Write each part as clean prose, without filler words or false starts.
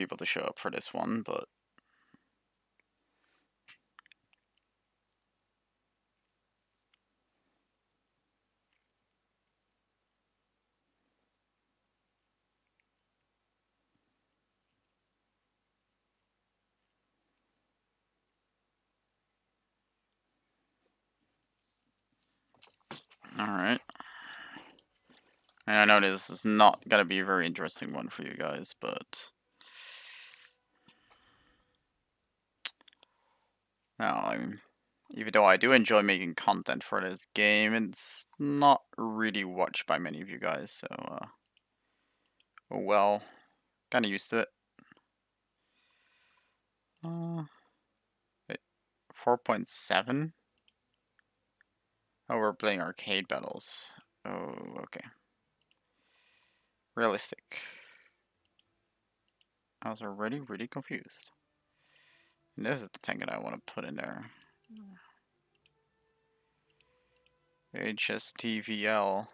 people to show up for this one, but alright. And I know this is not gonna be a very interesting one for you guys, but now even though I do enjoy making content for this game, it's not really watched by many of you guys, so oh well, kinda used to it. Wait, 4.7? Oh, we're playing arcade battles. Oh, okay. Realistic. I was already really confused. And this is the thing that I want to put in there. HSTVL.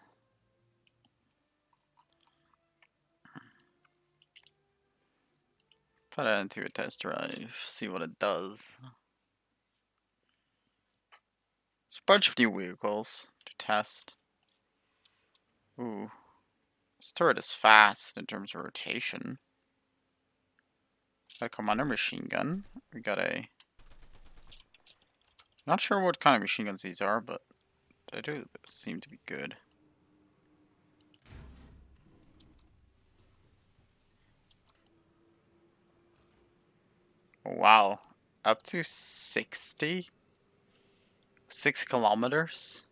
Put that into a test drive, see what it does. There's a bunch of new vehicles to test. Ooh. This turret is fast in terms of rotation. Got a commander machine gun. We got a... Not sure what kind of machine guns these are, but they do seem to be good. Wow. Up to 60? 6 kilometers?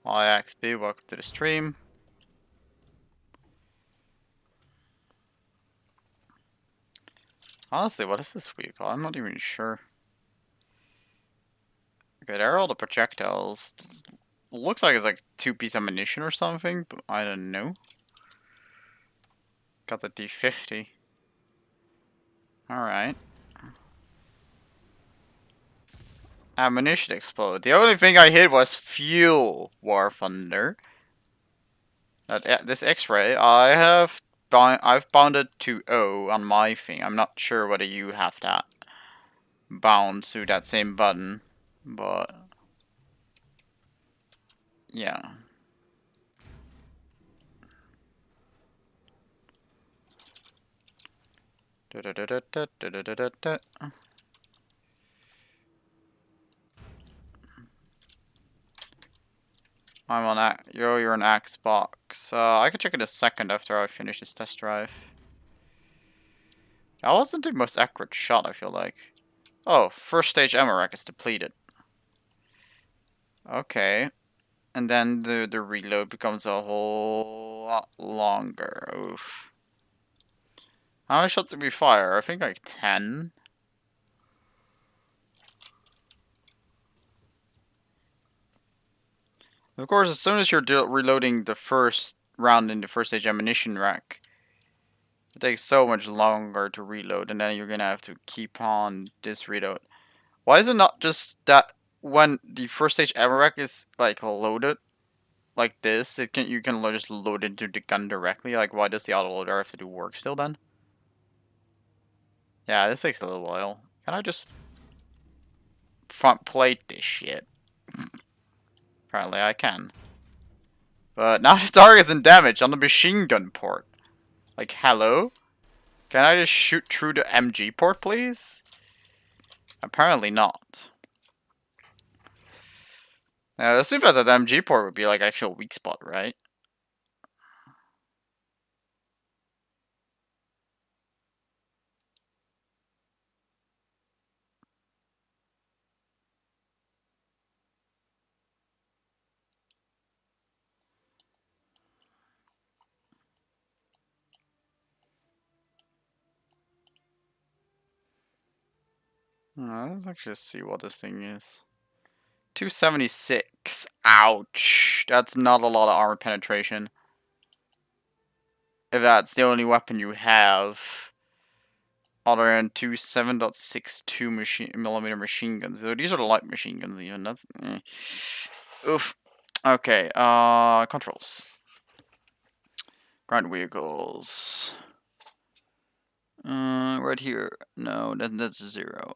IXB, welcome to the stream. Honestly, what is this vehicle? I'm not even sure. Okay, there are all the projectiles. Looks like it's like 2-piece ammunition or something, but I don't know. Got the D50. Alright. Ammunition explode. The only thing I hit was fuel, War Thunder. This X-ray, I've bounded to O on my thing. I'm not sure whether you have that bound to that same button, but yeah. I'm on that. You're on Xbox. I can check in a second after I finish this test drive. That wasn't the most accurate shot, I feel like. Oh, first stage ammo rack is depleted. Okay. And then the reload becomes a whole lot longer. Oof. How many shots did we fire? I think like 10. Of course, as soon as you're reloading the first round in the first stage ammunition rack, it takes so much longer to reload, and then you're gonna have to keep on this reload. Why is it not just that when the first stage ammo rack is like loaded like this, you can just load into the gun directly? Like, why does the autoloader have to do work still then? Yeah, this takes a little while. Can I just front plate this shit? Apparently I can. But now the target's in damage on the machine gun port. Like, hello? Can I just shoot through the MG port, please? Apparently not. Now, it seems like the MG port would be like actual weak spot, right? Let's actually see what this thing is. 276. Ouch. That's not a lot of armor penetration. If that's the only weapon you have. Other than two 7.62mm machine guns. So these are the light machine guns even. That's oof. Okay, controls. Ground vehicles. right here. No, that's a 0.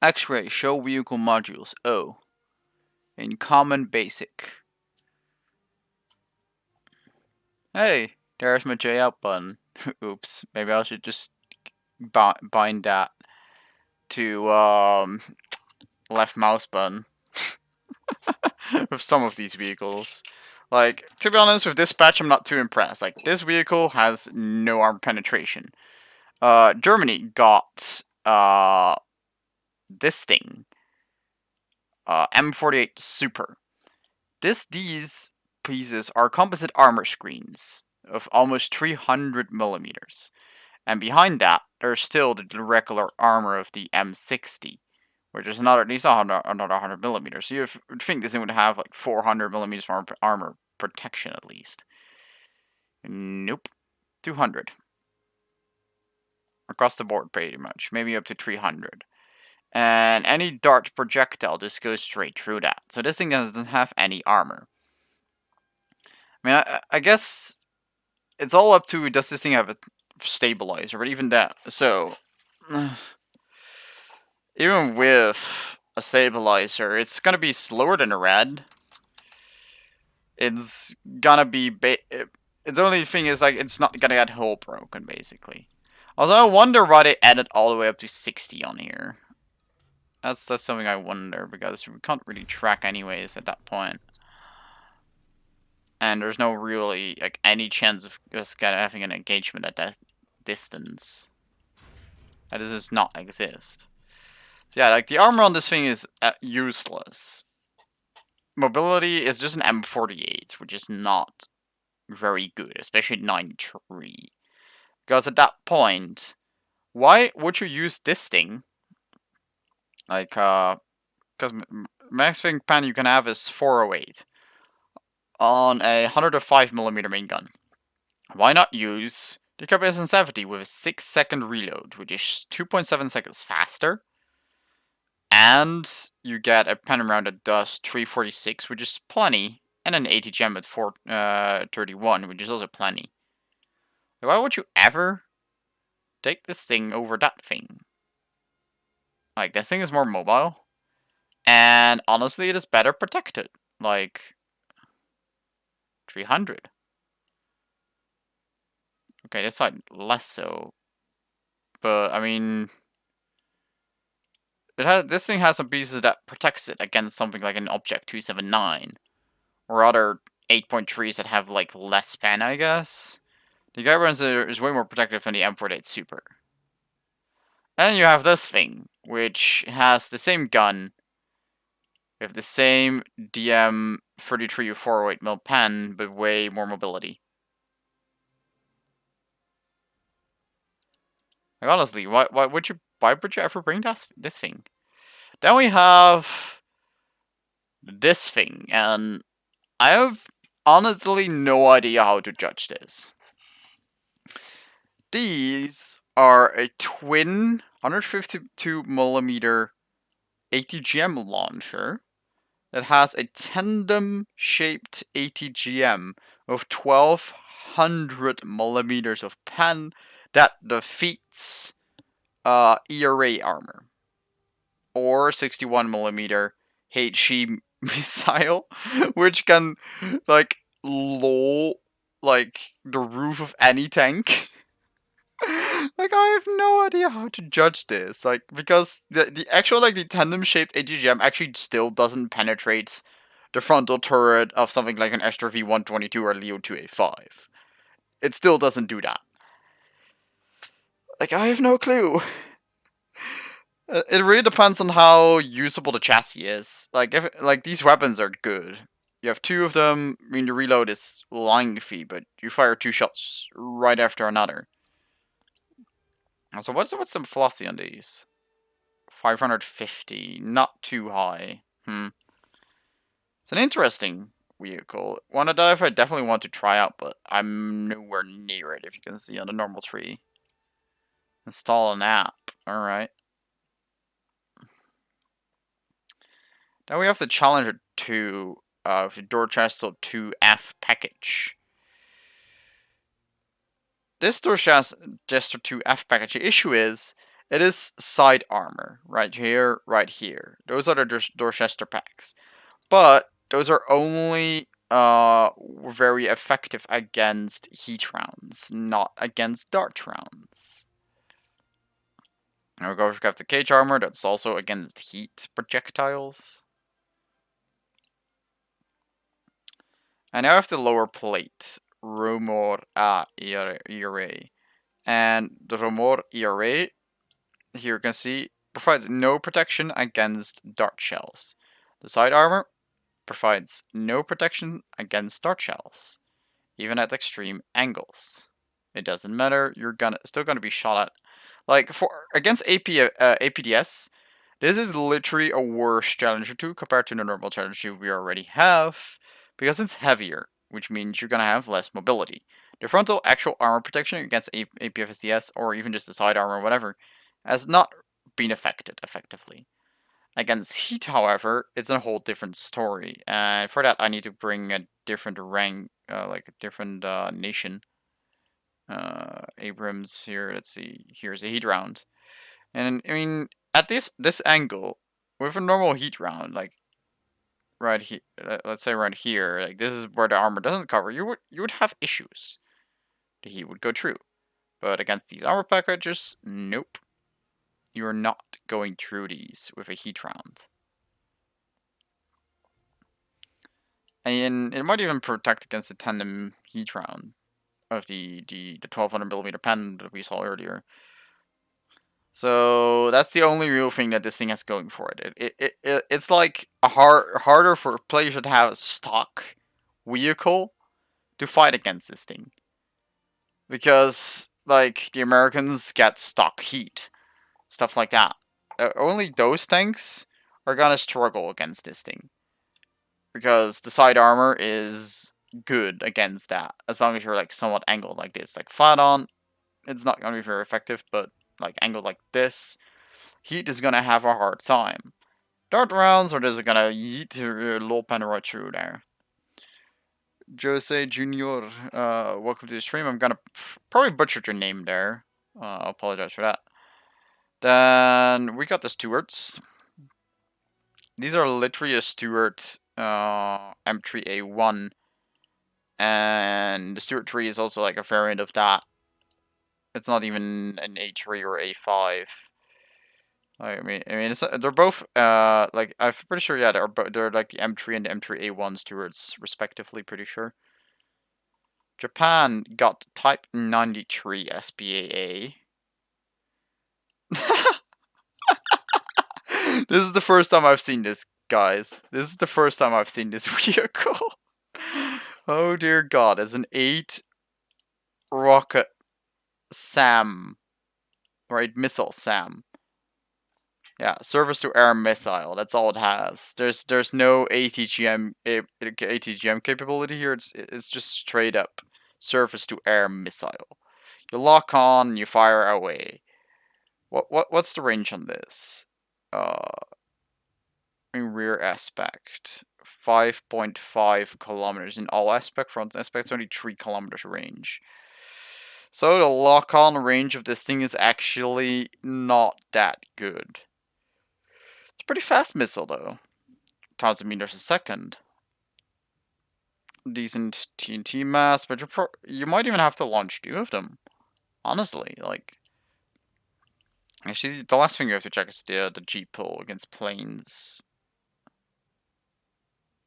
X-ray, show vehicle modules. Oh. In common basic. Hey, there's my J out button. Oops, maybe I should just bind that to left mouse button with some of these vehicles. Like, to be honest, with this patch, I'm not too impressed. Like, this vehicle has no armor penetration. Germany got this thing, M48 Super. These pieces are composite armor screens of almost 300 millimeters. And behind that, there's still the regular armor of the M60, which is another 100 millimeters. So you think this thing would have like 400 millimeters of armor protection at least. Nope. 200. Across the board, pretty much. Maybe up to 300. And any dart projectile just goes straight through that. So this thing doesn't have any armor. I mean, I guess it's all up to, does this thing have a stabilizer, but even that. So, even with a stabilizer, it's gonna be slower than a red. It's gonna be, the only thing is, like, it's not gonna get hull broken, basically. Although I wonder why they added all the way up to 60 on here. That's something I wonder, because we can't really track anyways at that point. And there's no really, like, any chance of us having an engagement at that distance. That does not exist. So yeah, like, the armor on this thing is useless. Mobility is just an M48, which is not very good, especially at 93. Because at that point, why would you use this thing? Like, because max thing pan you can have is 408 on a 105mm main gun. Why not use the COPPA S70 with a 6-second reload, which is 2.7 seconds faster, and you get a pen round that does 346, which is plenty, and an ATGM at 431, which is also plenty. Why would you ever take this thing over that thing? Like, this thing is more mobile, and honestly, it is better protected. Like, 300. Okay, this side less so, but I mean, this thing has some pieces that protects it against something like an Object 279 or other 8.3s that have like less pen, I guess. The Guybrush is way more protective than the M48 Super. And you have this thing, which has the same gun, with the same DM 33 or 408mm pen, but way more mobility. Like, honestly, why would you ever bring this thing? Then we have this thing, and I have honestly no idea how to judge this. These are a twin 152mm ATGM launcher that has a tandem-shaped ATGM of 1200 millimeters of pen that defeats ERA armor, or 61mm HE missile, which can, like, low, like, the roof of any tank. Like, I have no idea how to judge this, like, because the actual, like, the tandem-shaped ATGM actually still doesn't penetrate the frontal turret of something like an Astra V122 or Leo 2A5. It still doesn't do that. Like, I have no clue. It really depends on how usable the chassis is. Like, if these weapons are good. You have 2 of them. I mean, the reload is lengthy, but you fire 2 shots right after another. So what's some velocity on these? 550, not too high. It's an interesting vehicle. One that I definitely want to try out, but I'm nowhere near it, if you can see on the normal tree. Install an app. Alright. Then we have the Challenger 2. with the Dorchester 2F package. This Dorchester 2F package, the issue is, it is side armor, right here, right here. Those are the Dorchester packs. But those are only very effective against heat rounds, not against dart rounds. Now we go have the cage armor, that's also against heat projectiles. And now I have the lower plate, Rumor A ERA. And the Rumor ERA, here you can see, provides no protection against dart shells. The side armor provides no protection against dart shells, even at extreme angles. It doesn't matter, you're still gonna be shot at. Like, against APDS, this is literally a worse Challenger 2 compared to the normal Challenger 2 we already have, because it's heavier, which means you're gonna have less mobility. The frontal actual armor protection against APFSDS, or even just the side armor or whatever, has not been affected effectively. Against heat, however, it's a whole different story. And for that, I need to bring a different rank, like a different nation. Abrams here. Let's see. Here's a heat round, and I mean at this angle, with a normal heat round, like right here, let's say right here, like this is where the armor doesn't cover. You would have issues. The heat would go through, but against these armor packages, nope. You're not going through these with a heat round. And it might even protect against the tandem heat round of the 1200mm pen that we saw earlier. So that's the only real thing that this thing has going for it. It's like harder for players to have a stock vehicle to fight against this thing, because like the Americans get stock heat, stuff like that. Only those tanks are gonna struggle against this thing, because the side armor is good against that, as long as you're like somewhat angled like this. Like flat on, it's not gonna be very effective, but like angled like this, heat is gonna have a hard time. Dart rounds are just gonna yeet your low pen right through there. Jose Junior, welcome to the stream. I'm gonna probably butcher your name there. I apologize for that. Then we got the Stewarts. These are literally a Stewart M3A1, and the Stewart 3 is also like a variant of that. It's not even an A3 or A5. I mean, they're both like I'm pretty sure. Yeah, they're like the M3 and the M3A1 Stewarts respectively. Pretty sure. Japan got Type 93 SPAA. This is the first time I've seen this, guys. This is the first time I've seen this vehicle. Oh dear God! It's an 8 rocket SAM, right? Missile SAM. Yeah, surface to air missile. That's all it has. There's no ATGM capability here. It's just straight up surface to air missile. You lock on, you fire away. What's the range on this? In rear aspect, 5.5 kilometers. In all aspect, front aspect, only 3 kilometers range. So the lock on range of this thing is actually not that good. It's a pretty fast missile though. 1,000 meters a second. Decent TNT mass, but you might even have to launch 2 of them. Honestly, like, actually, the last thing you have to check is the G pull against planes.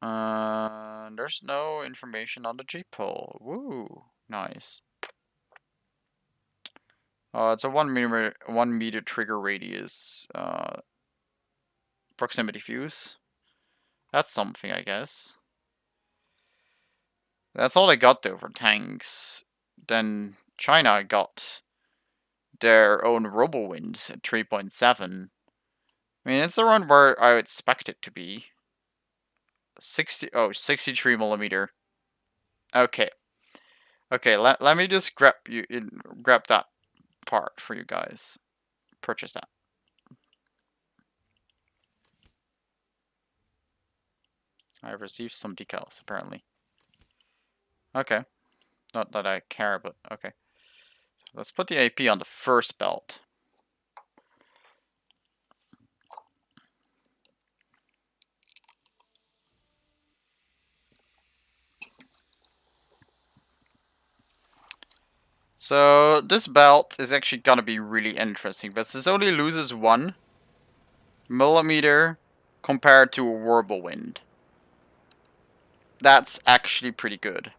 There's no information on the G pull. Woo, nice. It's a 1 meter trigger radius. Proximity fuse. That's something, I guess. That's all they got though for tanks. Then China got their own RoboWinds at 3.7. I mean, it's around where I would expect it to be. 63 millimeter. Okay. Okay, let me just grab that part for you guys. Purchase that. I received some decals, apparently. Okay. Not that I care, but okay. Let's put the AP on the first belt. So this belt is actually gonna be really interesting, but this only loses 1 millimeter compared to a whirlwind. That's actually pretty good.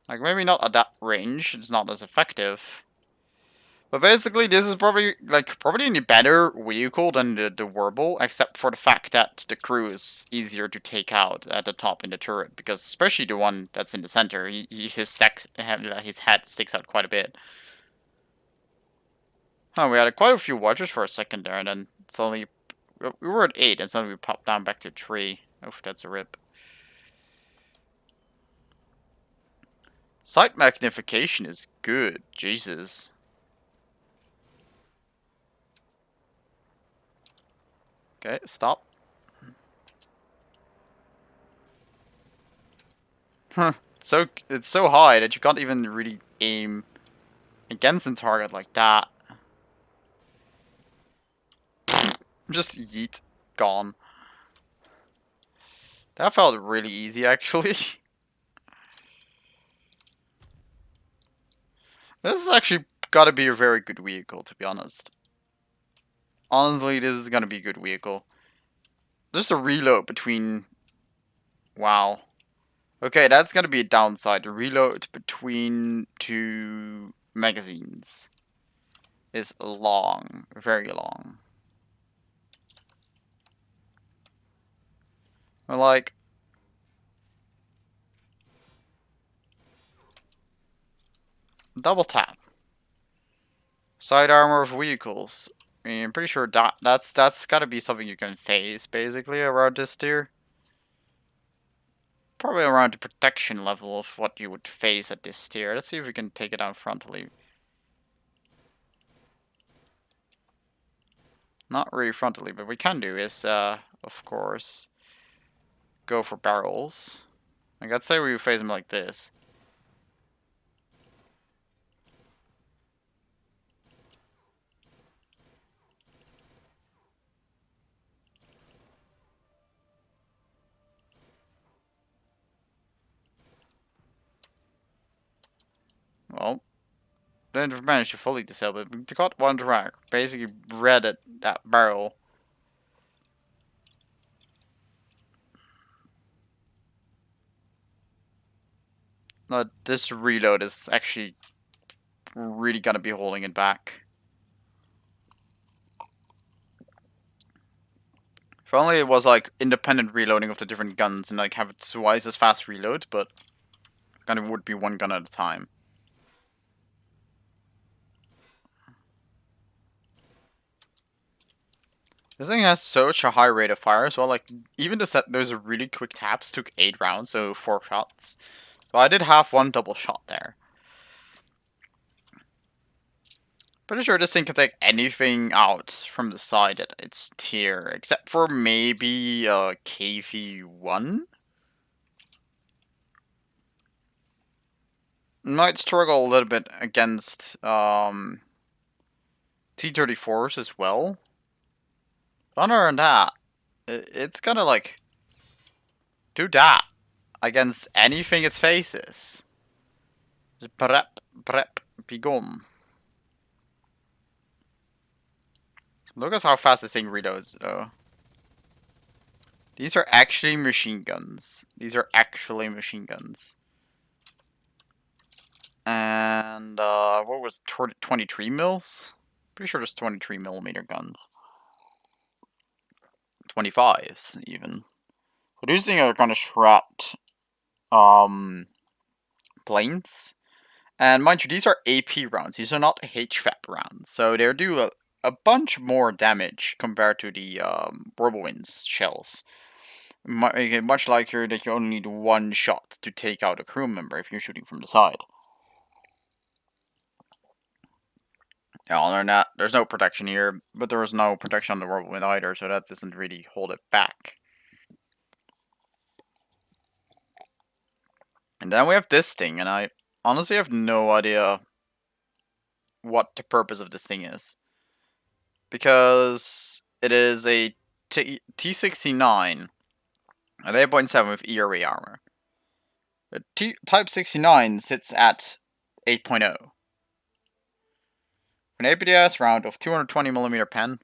Like, maybe not at that range, it's not as effective. But basically, this is probably a better vehicle than the Warble, except for the fact that the crew is easier to take out at the top in the turret, because especially the one that's in the center, his head sticks out quite a bit. Oh, we had quite a few watchers for a second there, and then suddenly we were at 8, and suddenly we popped down back to 3. Oof, that's a rip. Sight magnification is good, Jesus. Okay, stop. Huh. It's so high that you can't even really aim against a target like that. Just yeet. Gone. That felt really easy, actually. This is actually gotta be a very good vehicle, to be honest. Honestly, this is gonna be a good vehicle. Just a reload between... Wow. Okay, that's gonna be a downside. The reload between 2 magazines is long. Very long. Like... Double tap. Side armor of vehicles. I mean, I'm pretty sure that's gotta be something you can phase, basically, around this tier. Probably around the protection level of what you would phase at this tier. Let's see if we can take it out frontally. Not really frontally, but we can do is, of course, go for barrels. Like, let's say we phase them like this. Well, didn't manage to fully disable it. We got one track. Basically breaded that barrel. This reload is actually really gonna be holding it back. If only it was like independent reloading of the different guns and like have it twice as fast reload, but kind of would be one gun at a time. This thing has such a high rate of fire as well. Like, even those really quick taps took 8 rounds, so 4 shots. So I did have one double shot there. Pretty sure this thing can take anything out from the side at its tier, except for maybe KV1? Might struggle a little bit against T-34s as well. But other than that, it's gonna like do that against anything it faces. Just prep, be gone. Look at how fast this thing reloads, though. These are actually machine guns. These are actually machine guns. And, what was 23 mils? Pretty sure there's 23 millimeter guns. 25s, even. So these things are gonna shroud, planes. And mind you, these are AP rounds. These are not HVAP rounds. So they do a bunch more damage compared to the, Whirlwind's shells. Much likelier that you only need one shot to take out a crew member if you're shooting from the side. Yeah, other than that, there's no protection here, but there was no protection on the whirlwind either, so that doesn't really hold it back. And then we have this thing, and I honestly have no idea what the purpose of this thing is. Because it is a T69 at 8.7 with ERA armor. The Type 69 sits at 8.0. An APDS round of 220mm pen,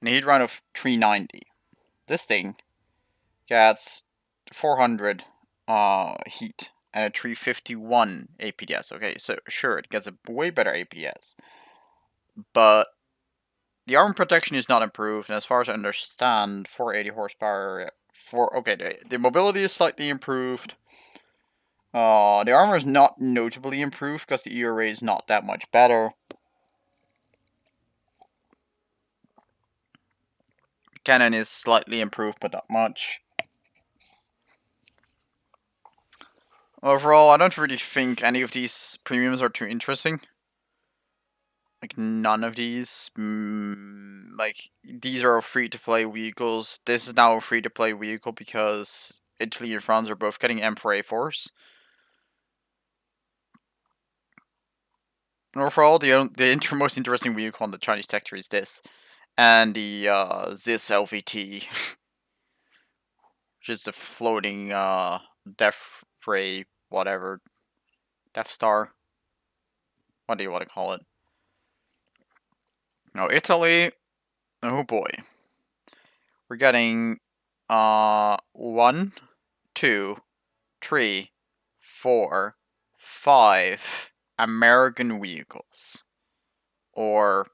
and a heat round of 390. This thing gets 400 heat and a 351 APDS. Okay, so sure, it gets a way better APDS, but the armor protection is not improved, and as far as I understand, 480 horsepower. The mobility is slightly improved. The armor is not notably improved because the ERA is not that much better. Cannon is slightly improved, but not much. Overall, I don't really think any of these premiums are too interesting. Like, none of these. Like, these are free-to-play vehicles. This is now a free-to-play vehicle because Italy and France are both getting M4A4s. And overall, the most interesting vehicle on the Chinese sector is this. And the ZIS LVT, which is the floating Death Ray, whatever. Death Star. What do you want to call it? Now, Italy. Oh boy. We're getting 1, 2, 3, 4, 5 American vehicles. Or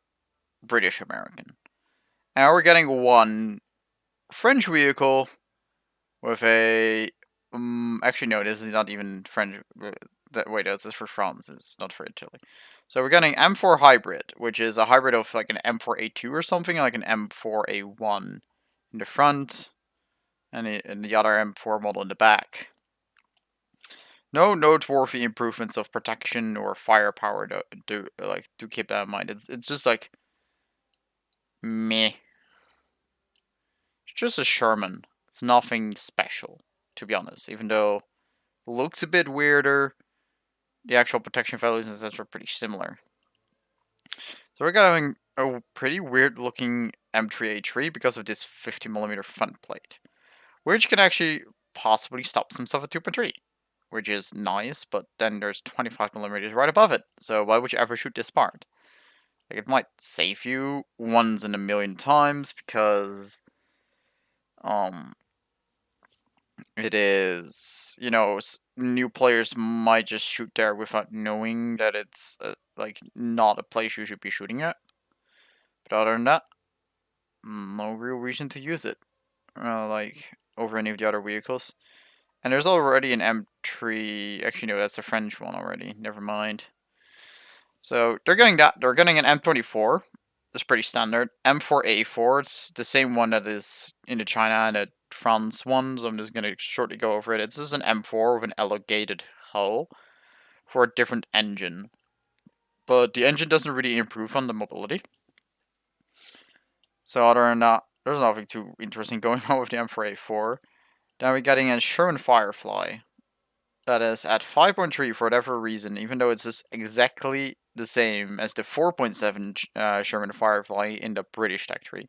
British American. Now we're getting 1 French vehicle with a. Actually, no, this is not even French. Wait, this is for France. It's not for Italy. So we're getting M4 hybrid, which is a hybrid of like an M4A2 or something, like an M4A1 in the front, and the other M4 model in the back. No noteworthy improvements of protection or firepower to keep that in mind. It's just like meh. It's just a Sherman. It's nothing special, to be honest. Even though it looks a bit weirder, the actual protection values and such are pretty similar. So we're getting a pretty weird looking M3A3 because of this 50mm front plate, which can actually possibly stop some stuff at 2.3, which is nice, but then there's 25mm right above it, so why would you ever shoot this part? Like, it might save you once in a million times because, it is, new players might just shoot there without knowing that it's, like, not a place you should be shooting at. But other than that, no real reason to use it, like, over any of the other vehicles. And there's already an M3, actually no, that's a French one already, never mind. So, they're getting that, they're getting an M24, that's pretty standard. M4A4, it's the same one that is in the China and the France one, so I'm just gonna shortly go over it. It's just an M4 with an elongated hull for a different engine. But the engine doesn't really improve on the mobility. So other than that, there's nothing too interesting going on with the M4A4. Then we're getting a Sherman Firefly. That is at 5.3 for whatever reason, even though it's just exactly the same as the 4.7 Sherman Firefly in the British tech tree.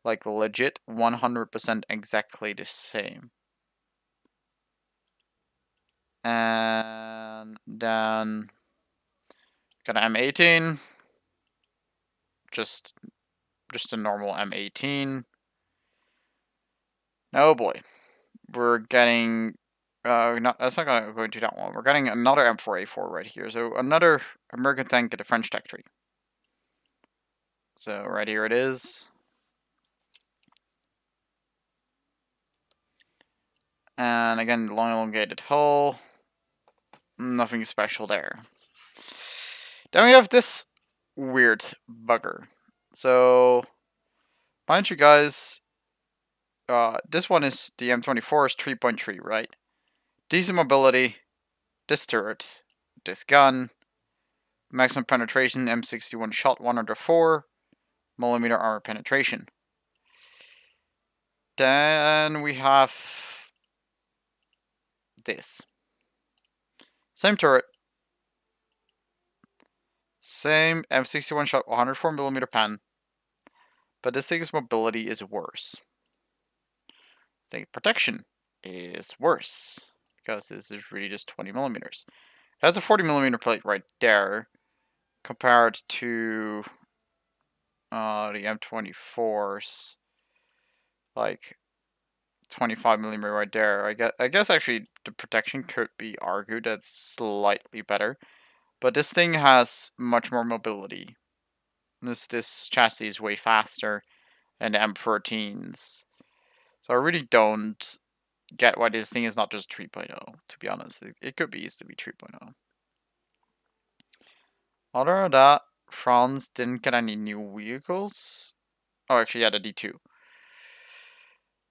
Like, legit 100% exactly the same. And then got an M18. Just a normal M18. Oh boy. We're getting not that's not gonna go into that one. We're getting another M4A4 right here. So another American tank at the French tech tree. So right here it is. And again, long elongated hull. Nothing special there. Then we have this weird bugger. So, mind you guys, this one is the M24 is 3.3, right? Decent mobility, this turret, this gun, Maximum penetration, M61 shot 104mm armor penetration. Then we have this. Same turret. Same M61 shot 104mm pen. But this thing's mobility is worse. The protection is worse. Because this is really just 20mm. It has a 40mm plate right there. Compared to the M24's like 25mm right there. I guess actually the protection could be argued that's slightly better. But this thing has much more mobility. This chassis is way faster than the M13's. So I really don't get why this thing is not just 3.0, to be honest. It could be easily be 3.0. Other than that, France didn't get any new vehicles. Oh, actually, yeah, the D2.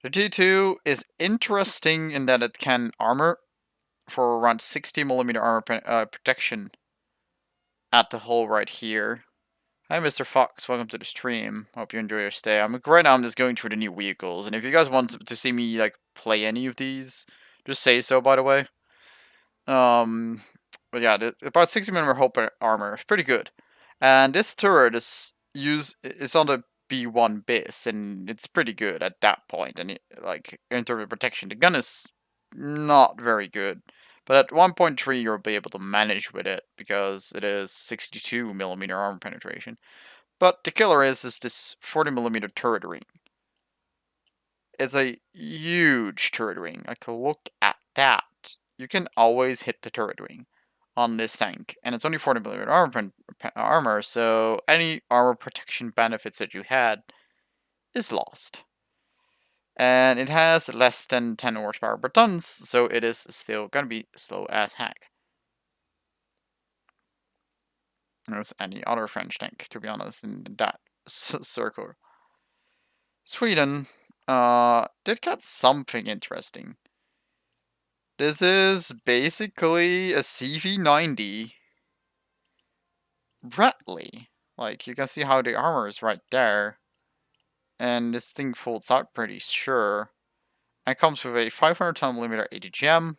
The D2 is interesting in that it can armor for around 60mm armor protection at the hull right here. Hi, Mr. Fox. Welcome to the stream. Hope you enjoy your stay. Right now I'm just going through the new vehicles, and if you guys want to see me like play any of these, just say so. By the way, um, but yeah, about 60mm hull armor is pretty good, and this turret is on the B1 bis, and it's pretty good at that point. And like in terms of protection, the gun is not very good. But at 1.3, you'll be able to manage with it because it is 62mm armor penetration. But the killer is this 40mm turret ring. It's a huge turret ring. Like, look at that. You can always hit the turret ring on this tank. And it's only 40mm armor, so any armor protection benefits that you had is lost. And it has less than 10 horsepower per tons, so it is still gonna be slow as heck. As any other French tank, to be honest, in that circle. Sweden did get something interesting. This is basically a CV90 Bradley. Like, you can see how the armor is right there. And this thing folds out pretty sure. And comes with a 510mm ATGM,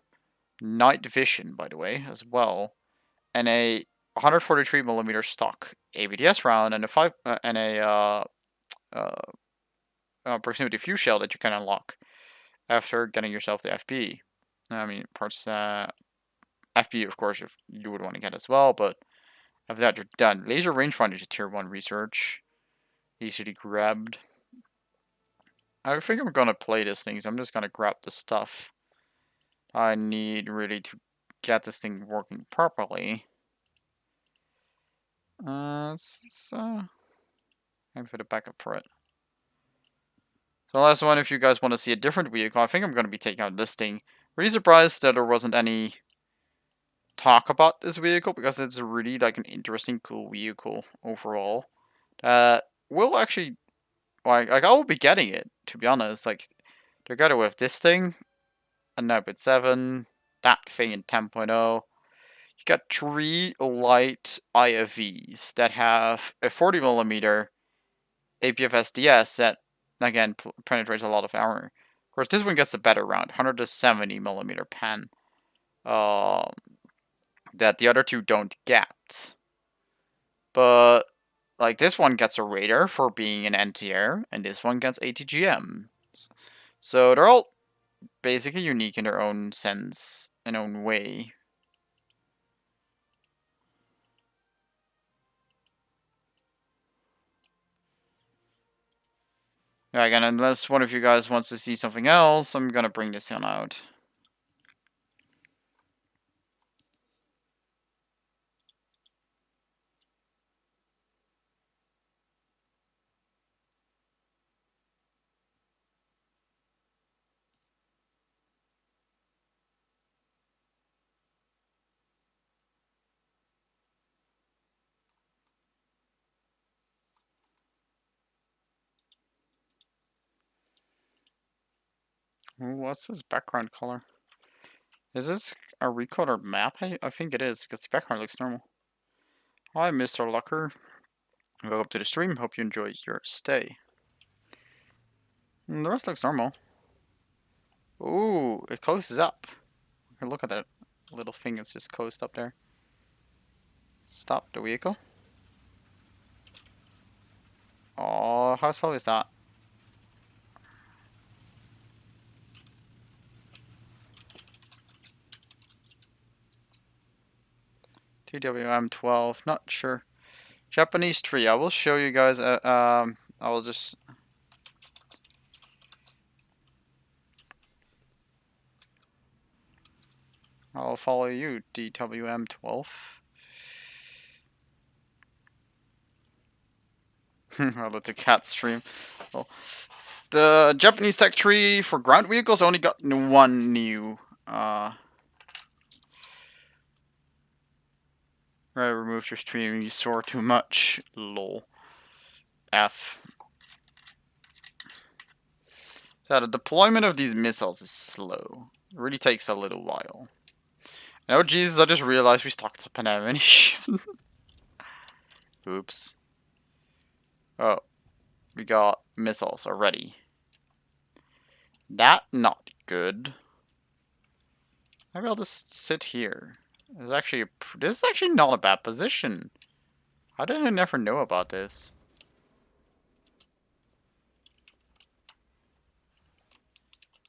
night vision, by the way, as well, and a 143mm stock ABDS round, and proximity fuse shell that you can unlock after getting yourself the FB. I mean, parts FB, of course, if you would want to get as well, but after that, you're done. Laser rangefinder is a tier 1 research. Easily grabbed. I think I'm gonna play this thing, so I'm just gonna grab the stuff I need really to get this thing working properly. Thanks for the backup for it. So last one, if you guys want to see a different vehicle, I think I'm gonna be taking out this thing. Really surprised that there wasn't any talk about this vehicle because it's really like an interesting, cool vehicle overall. Will actually like I will be getting it, to be honest. Like together with this thing, a 9.7, that thing in 10.0. You got 3 light IFVs that have a 40mm APF SDS that again penetrates a lot of armor. Of course, this one gets a better round, 170mm pen. Um, that the other two don't get. But like this one gets a radar for being an anti-air, and this one gets ATGM. So they're all basically unique in their own sense, in their own way. Yeah, again, unless one of you guys wants to see something else, I'm gonna bring this one out. Ooh, what's this background color? Is this a recolored map? I think it is, because the background looks normal. Hi, Mr. Lucker. Welcome to the stream. Hope you enjoy your stay. The rest looks normal. Ooh, it closes up. Look at that little thing that's just closed up there. Stop the vehicle. Oh, how slow is that? TWM 12, not sure. Japanese tree. I will show you guys. I will just. I'll follow you, DWM 12. I'll let the cat stream. Well, the Japanese tech tree for ground vehicles only got one new. Right, removed your stream. You soar too much. Lol. F. So the deployment of these missiles is slow. It really takes a little while. Oh Jesus, I just realized we stocked up an ammunition. Oops. Oh, we got missiles already. That not good. Maybe I'll just sit here. This is actually not a bad position. How did I never know about this?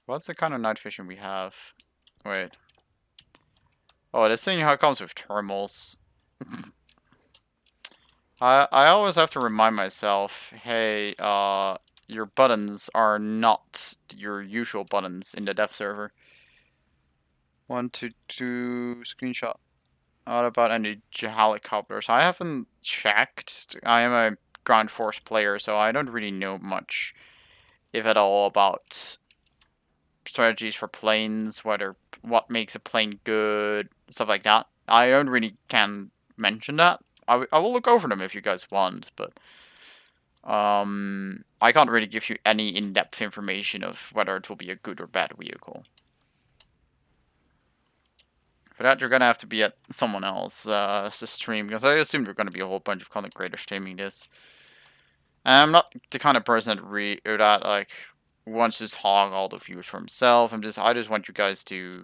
What's the kind of night vision we have? Wait. Oh, this thing how comes with thermals. I always have to remind myself, hey, your buttons are not your usual buttons in the dev server. 1, 2, 2, screenshot. What about any helicopters? I haven't checked. I am a ground force player, so I don't really know much, if at all, about strategies for planes, what makes a plane good, stuff like that. I don't really can mention that. I will look over them if you guys want, but I can't really give you any in-depth information of whether it will be a good or bad vehicle. For that, you're gonna have to be at someone else's stream, because I assume there's gonna be a whole bunch of content creators streaming this. And I'm not the kind of person that like wants to hog all the views for himself. I just want you guys to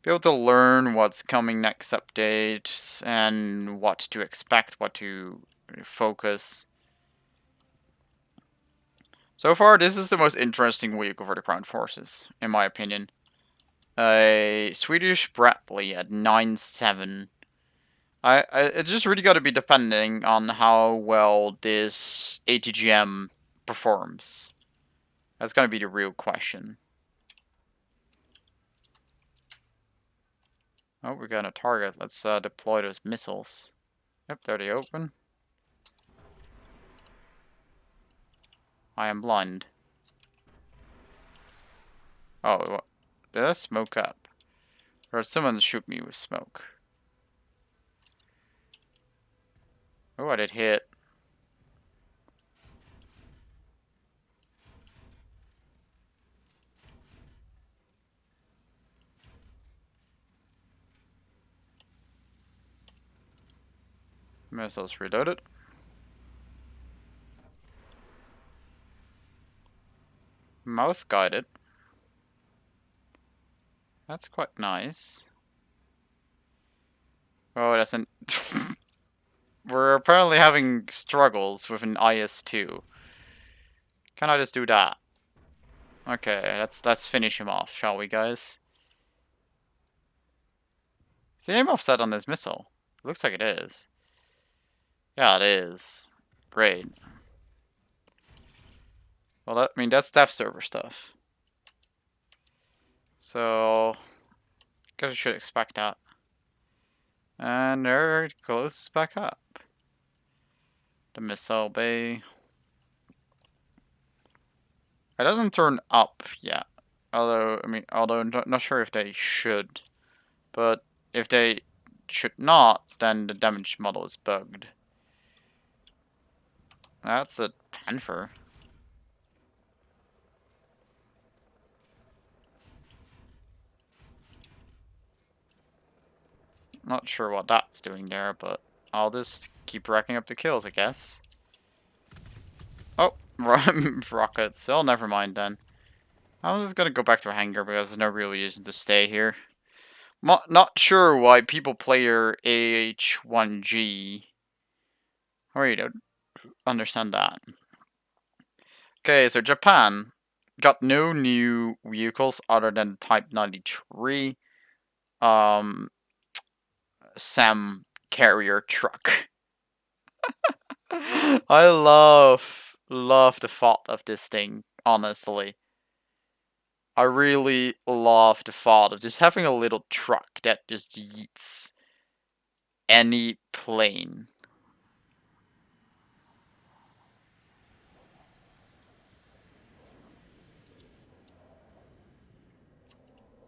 be able to learn what's coming next update and what to expect, what to focus. So far, this is the most interesting vehicle for the ground forces, in my opinion. A Swedish Bradley at 9.7. It just really got to be depending on how well this ATGM performs. That's gonna be the real question. Oh, we got a target. Let's deploy those missiles. Yep, there they open. I am blind. Oh, what? Did I smoke up? Or did someone shoot me with smoke? Oh, I did hit. Missiles reloaded. Mouse guided. That's quite nice. Oh, that's an... We're apparently having struggles with an IS-2. Can I just do that? Okay, let's finish him off, shall we, guys? Is the aim offset on this missile? It looks like it is. Yeah, it is. Great. Well, that's dev server stuff. So, guess you should expect that. And there it goes back up. The missile bay. It doesn't turn up yet. Although I'm not sure if they should. But if they should not, then the damage model is bugged. That's a Panther. Not sure what that's doing there, but I'll just keep racking up the kills, I guess. Oh, rockets. Oh, never mind then. I'm just gonna go back to a hangar because there's no real reason to stay here. Not sure why people play their AH-1G. I don't understand that. Okay, so Japan got no new vehicles other than Type 93 SAM carrier truck. I love the thought of this thing, honestly. I really love the thought of just having a little truck that just yeets any plane.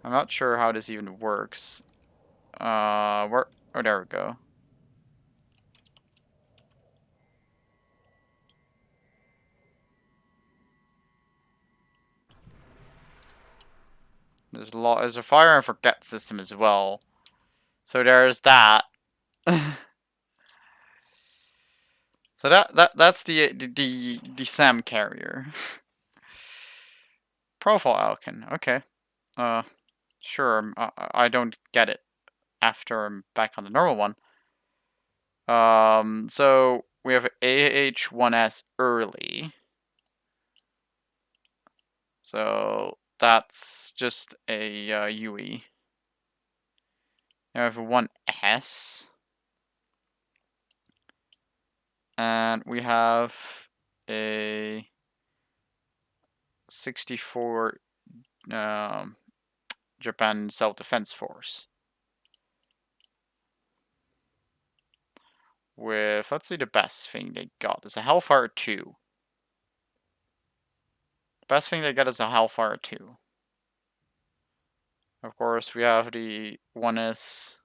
I'm not sure how this even works. Where? Oh, there we go. There's a fire and forget system as well. So there's that. So that's the SAM carrier. Profile Alkin. Okay. Uh, sure. I don't get it after I'm back on the normal one. So we have AH1S early. So that's just a UE. Now we have a 1S. And we have a 64 Japan Self-Defense Force. With, let's see, the best thing they got is a Hellfire 2. Best thing they got is a Hellfire 2. Of course, we have the 1S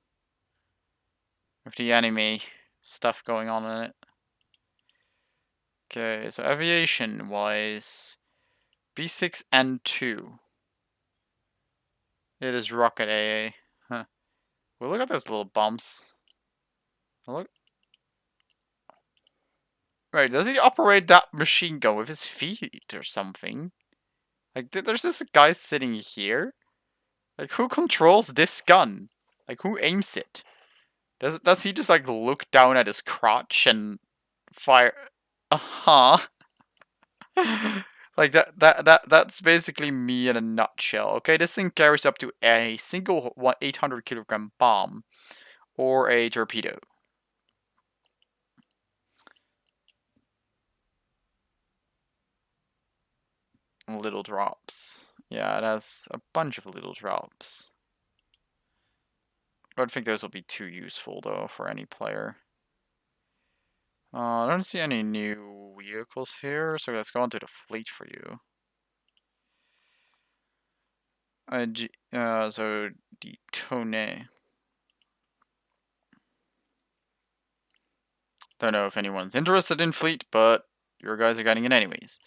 with the anime stuff going on in it. Okay, so aviation-wise, B6N2. It is Rocket AA. Huh. Well, look at those little bumps. Look. Right, does he operate that machine gun with his feet or something? Like, there's this guy sitting here. Like, who controls this gun? Like, who aims it? Does he just, like, look down at his crotch and fire? Uh-huh. Like, that's basically me in a nutshell. Okay, this thing carries up to a single 800 kilogram bomb or a torpedo. Little drops. Yeah, it has a bunch of little drops. I don't think those will be too useful, though, for any player. I don't see any new vehicles here, so let's go into the fleet for you. So the Tone. Don't know if anyone's interested in fleet, but your guys are getting it anyways.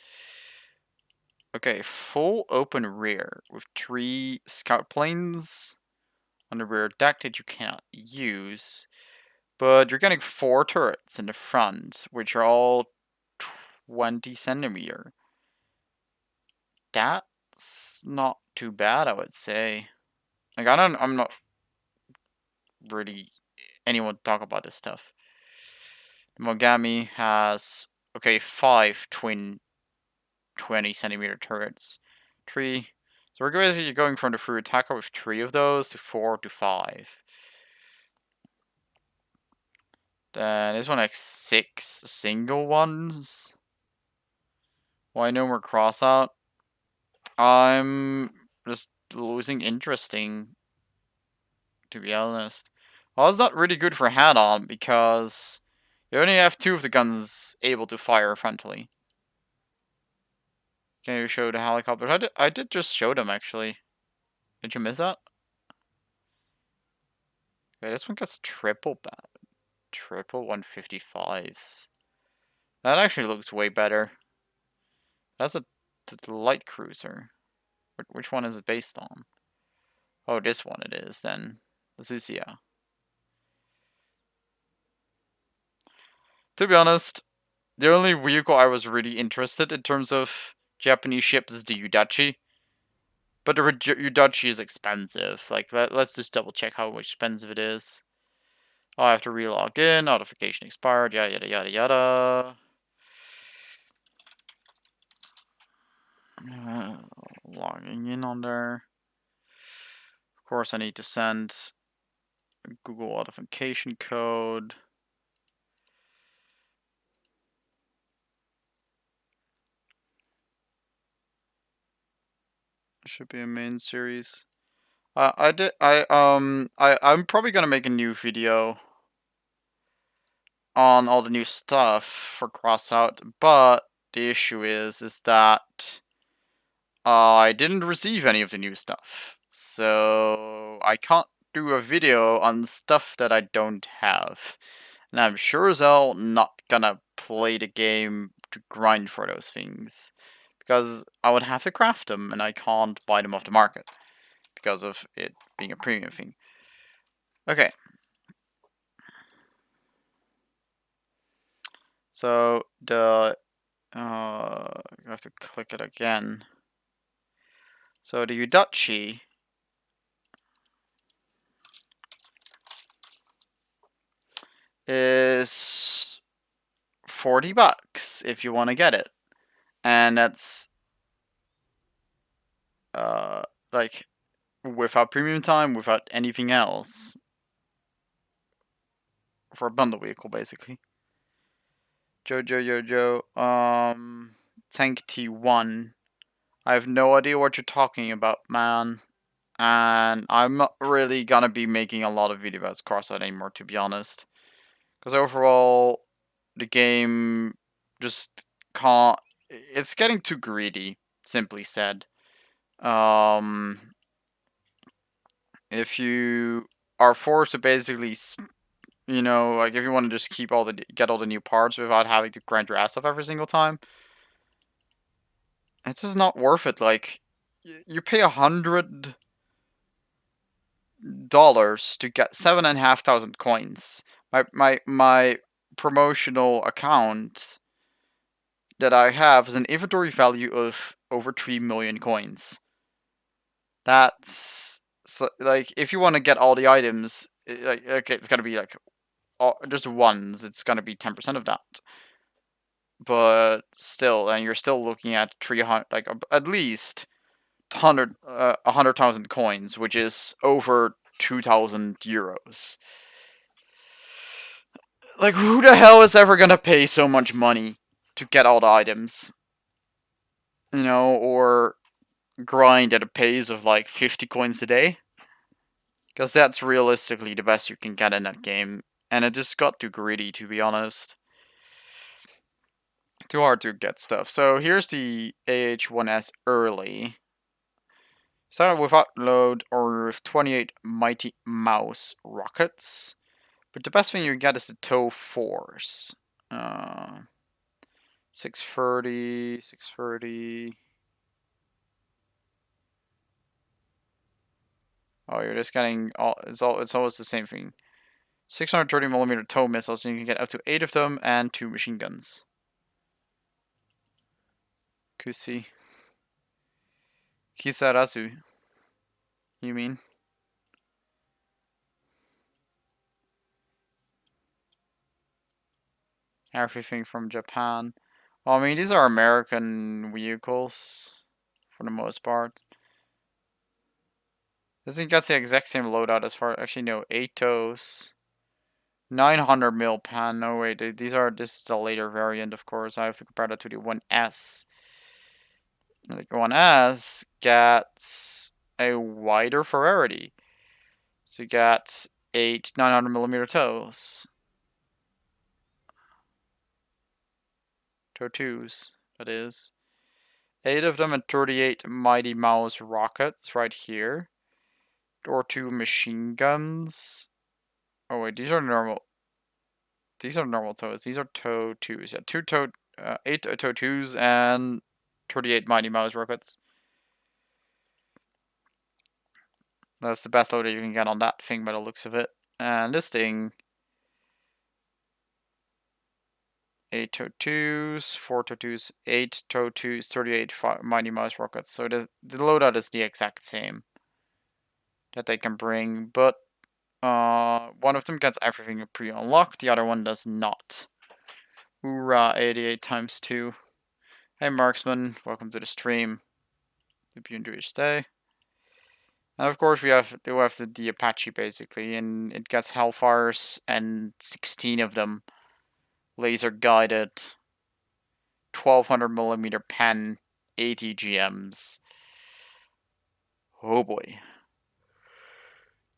Okay, full open rear with 3 scout planes on the rear deck that you cannot use. But you're getting 4 turrets in the front, which are all 20 centimeter. That's not too bad, I would say. Like, I'm not really anyone to talk about this stuff. Mogami has, okay, 5 twin 20 centimeter turrets. 3. So we're basically going from the free attacker with 3 of those to 4 to 5. Then this one like 6 single ones. Why no more cross out? I'm just losing interesting, to be honest. Well, it's not really good for head-on because you only have 2 of the guns able to fire frontally. Can you show the helicopters? I did just show them, actually. Did you miss that? Okay, this one gets triple bat. Triple 155s. That actually looks way better. That's a light cruiser. Which one is it based on? Oh, this one it is, then. The Zusia. To be honest, the only vehicle I was really interested in terms of Japanese ships is the Udachi. But the Udachi is expensive. Like, let's just double check how expensive it is. Oh, I have to relog in. Notification expired. Yada yada yada yada. Logging in on there. Of course, I need to send Google authentication code. Should be a main series. I'm probably gonna make a new video on all the new stuff for Crossout, but the issue is that I didn't receive any of the new stuff, so I can't do a video on stuff that I don't have. And I'm sure as hell not gonna play the game to grind for those things, because I would have to craft them, and I can't buy them off the market because of it being a premium thing. Okay. So you have to click it again. So the Udachi is $40 if you want to get it, and that's like without premium time, without anything else, for a bundle vehicle basically. Jojo, Tank T1. I have no idea what you're talking about, man. And I'm not really gonna be making a lot of videos about Crossout anymore, to be honest. Because overall, the game just can't. It's getting too greedy, simply said. Um, if you are forced to basically, like if you want to just get all the new parts without having to grind your ass off every single time, it's just not worth it. Like, you pay $100 to get 7,500 coins. My promotional account that I have is an inventory value of over 3 million coins. That's so, like, if you want to get all the items, like, okay, it's gonna be like just ones. It's gonna be 10% of that. But still, and you're still looking at 300, like at least 100,000 coins, which is over 2,000 euros. Like, who the hell is ever gonna pay so much money to get all the items? Or grind at a pace of like 50 coins a day? Because that's realistically the best you can get in that game. And it just got too greedy, to be honest. Too hard to get stuff. So here's the AH-1S early. Started with upload or with 28 Mighty Mouse rockets. But the best thing you get is the TOW Force. 630, 630. Oh, you're just getting it's always the same thing. 630mm TOW missiles, and you can get up to 8 of them and 2 machine guns. Kusi. Kisarazu. You mean? Everything from Japan. Well, I mean, these are American vehicles for the most part. I think that's the exact same loadout as far. Actually, no, 8 tows. 900 mil pan. No, wait, this is the later variant, of course. I have to compare that to the 1S. The 1S gets a wider variety. So you got 8 900mm tows. Tow 2s, that is. 8 of them and 38 Mighty Mouse rockets right here. Or 2 machine guns. Oh wait, these are normal. These are normal tows. These are tow 2s. Yeah, 8 tow 2s and 38 Mighty Mouse rockets. That's the best loader you can get on that thing by the looks of it. And this thing, 8 2s, 4 2s, 8 2s, 38 Mighty Mouse rockets. So the loadout is the exact same that they can bring, but one of them gets everything pre-unlocked, the other one does not. Hoorah, 88 times 2. Hey Marksman, welcome to the stream. Hope you enjoy your stay. And of course we have the Apache basically, and it gets Hellfires and 16 of them. Laser guided, 1200mm pen, 80 GMs. Oh boy.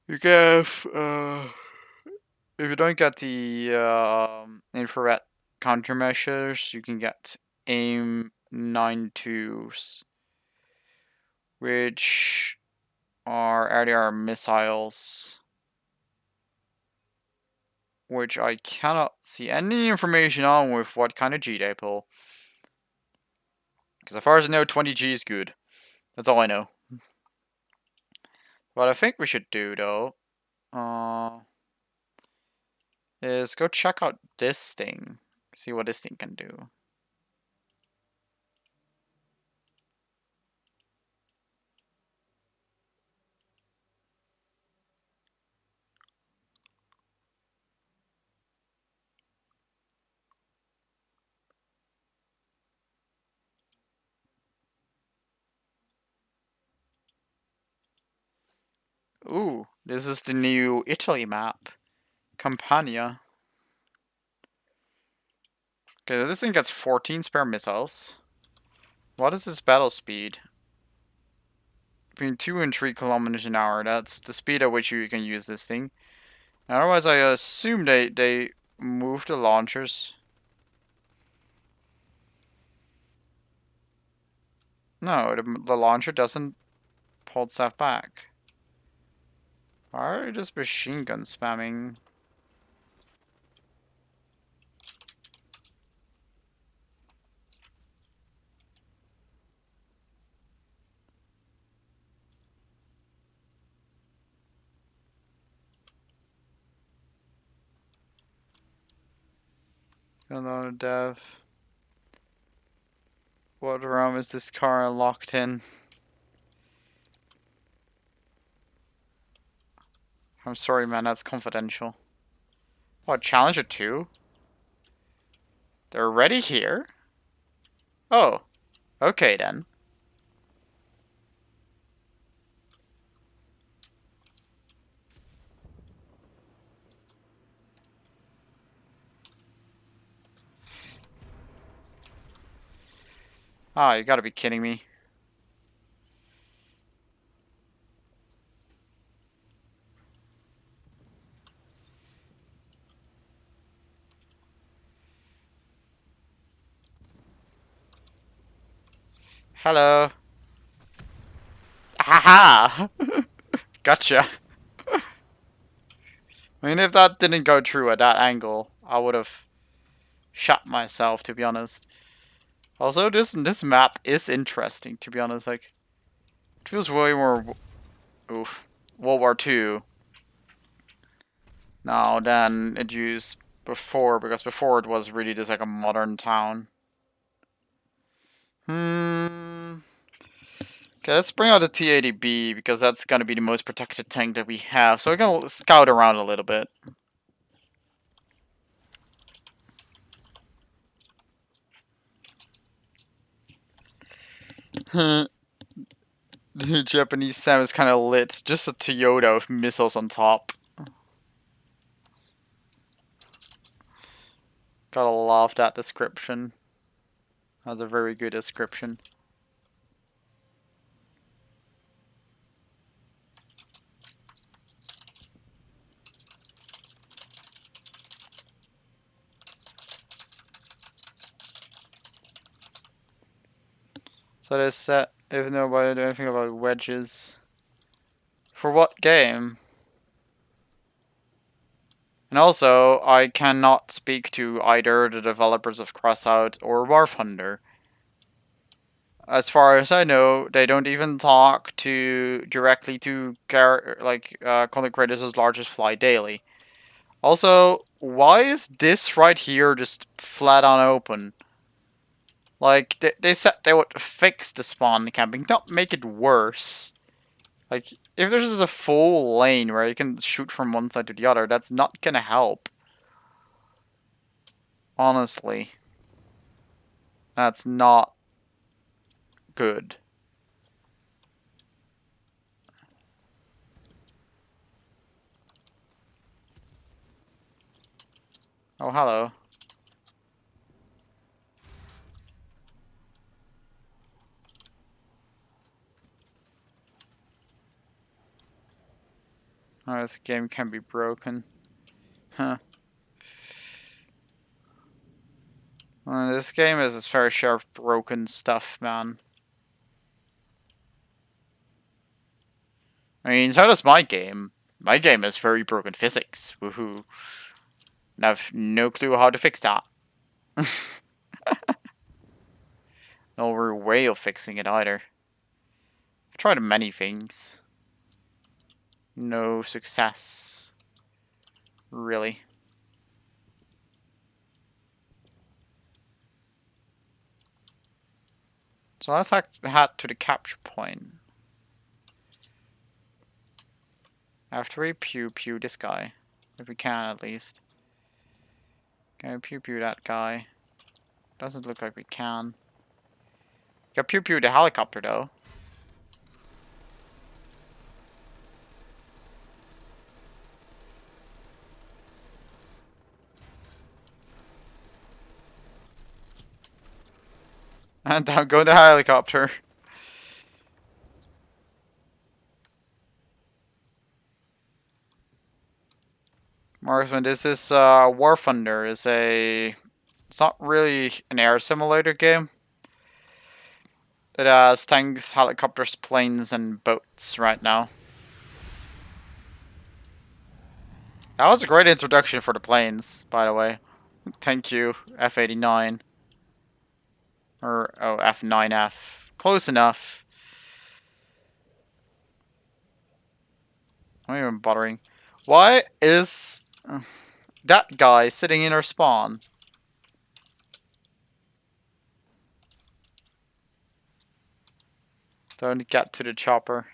You get if you don't get the infrared countermeasures, you can get AIM 92s, which are RDR missiles, which I cannot see any information on with what kind of G they pull. Because as far as I know, 20G is good. That's all I know. What I think we should do, though, is go check out this thing. See what this thing can do. Ooh, this is the new Italy map. Campania. Okay, this thing gets 14 spare missiles. What is its battle speed? Between 2 and 3 kilometers an hour. That's the speed at which you can use this thing. And otherwise, I assume they move the launchers. No, the launcher doesn't hold stuff back. Why are you just machine gun spamming? Hello, Dev. What room is this car locked in? I'm sorry, man, that's confidential. What, Challenger 2? They're already here? Oh, okay then. Ah, you gotta be kidding me. Hello. Haha! Gotcha. I mean, if that didn't go through at that angle, I would have shot myself, to be honest. Also, this map is interesting, to be honest. Like, it feels way more, oof, World War II now than it used before, because before it was really just like a modern town. Okay, let's bring out the T-80B, because that's gonna be the most protected tank that we have. So we're gonna scout around a little bit. The Japanese Sam is kind of lit. Just a Toyota with missiles on top. Gotta love that description. That's a very good description. So they said, even though I don't know anything about wedges. For what game? And also, I cannot speak to either the developers of Crossout or War Thunder. As far as I know, they don't even talk directly to content creators as large as Fly Daily. Also, why is this right here just flat on open? Like, they said they would fix the spawn camping, not make it worse. Like, if there's just a full lane where you can shoot from one side to the other, that's not gonna help. Honestly. That's not good. Oh, hello. Oh, this game can be broken. Huh. This game is its fair share of broken stuff, man. I mean, so does my game. My game has very broken physics. Woohoo. And I have no clue how to fix that. No real way of fixing it either. I've tried many things. No success. Really. So let's head to the capture point. After we pew this guy. If we can, at least. Can we pew that guy? Doesn't look like we can. Can pew the helicopter, though. And down go the helicopter. Marksman, this is War Thunder. It's not really an air simulator game. It has tanks, helicopters, planes, and boats right now. That was a great introduction for the planes, by the way. Thank you, F-89. Or, oh, F-9F. Close enough. I'm not even bothering. Why is that guy sitting in our spawn? Don't get to the chopper.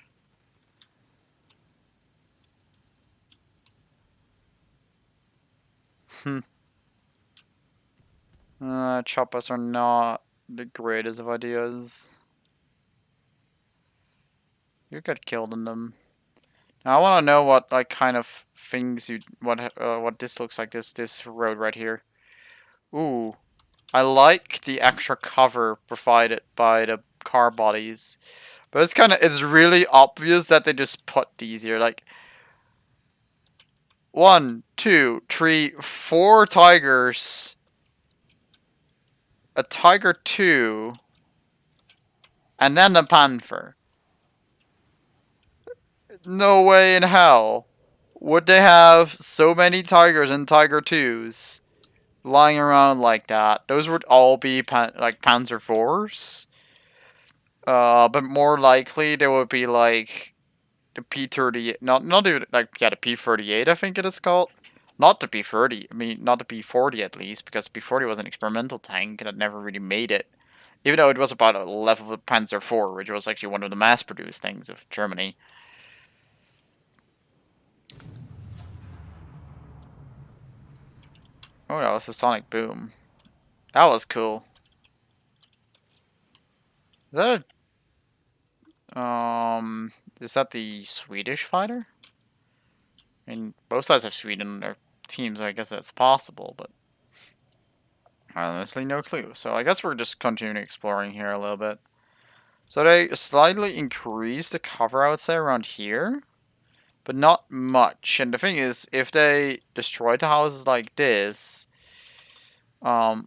Choppers are not the greatest of ideas. You get killed in them. Now, I want to know what like kind of things what this looks like. This road right here. Ooh, I like the extra cover provided by the car bodies, but it's really obvious that they just put these here. Like 1, 2, 3, 4 tigers, a tiger 2, and then a panther. No way in hell would they have so many tigers and tiger 2s lying around like that. Those would all be like Panzer IVs. But more likely they would be like the P-30, not even like, yeah, the P-38 I think it is called. Not the P-30, I mean not the P-40 at least, because P-40 was an experimental tank that never really made it. Even though it was about a level of Panzer IV, which was actually one of the mass-produced things of Germany. Oh, that was a sonic boom. That was cool. Is that is that the Swedish fighter? I mean, both sides have Sweden in their teams, so I guess that's possible, but honestly, no clue. So I guess we're just continuing exploring here a little bit. So they slightly increased the cover, I would say, around here, but not much. And the thing is, if they destroy the houses like this, honestly,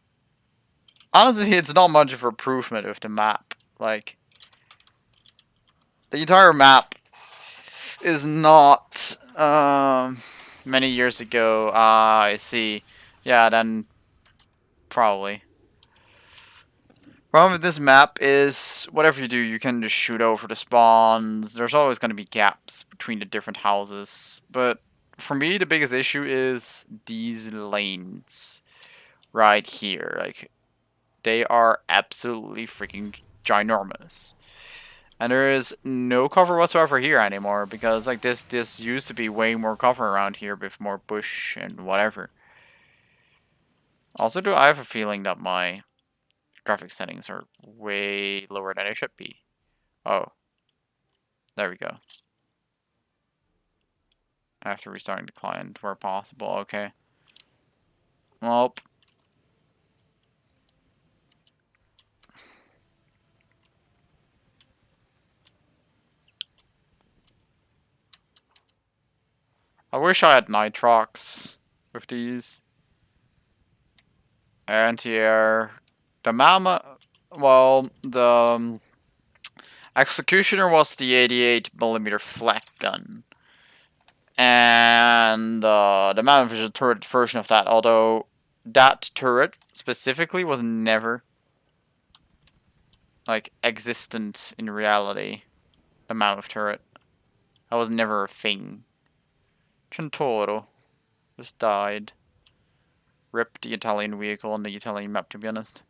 it's not much of an improvement with the map. Like, the entire map is not, many years ago. I see. Yeah, then probably. Problem with this map is, whatever you do, you can just shoot over the spawns. There's always going to be gaps between the different houses. But for me, the biggest issue is these lanes right here. Like, they are absolutely freaking ginormous. And there is no cover whatsoever here anymore because like this used to be way more cover around here with more bush and whatever. Also, do I have a feeling that my graphic settings are way lower than they should be? Oh, there we go. After restarting the client where possible. Okay. Well, I wish I had nitrox with these. Anti-air. The Mama, well, the Executioner was the 88mm flak gun. And the Mammoth is a turret version of that, although that turret specifically was never like existent in reality. The Mammoth turret. That was never a thing. Centauro just died. Ripped the Italian vehicle on the Italian map, to be honest.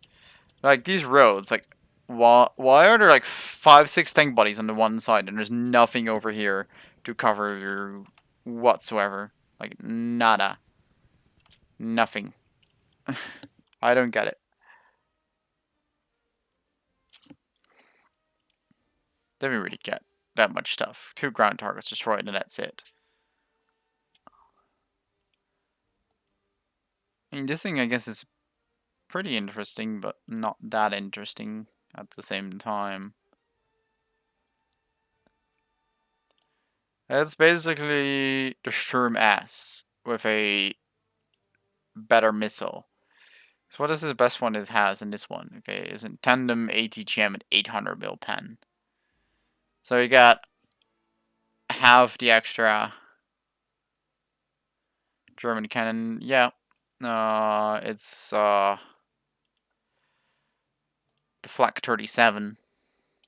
Like, these roads, like, why are there like 5, 6 tank bodies on the one side and there's nothing over here to cover whatsoever? Like, nada. Nothing. I don't get it. They didn't really get that much stuff. 2 ground targets destroyed and that's it. I mean, this thing I guess is pretty interesting, but not that interesting at the same time. It's basically the Sturm S with a better missile. So what is the best one it has in this one? Okay, is in tandem ATGM at 800 mil pen. So you got half the extra German cannon. Yeah, it's the Flak 37.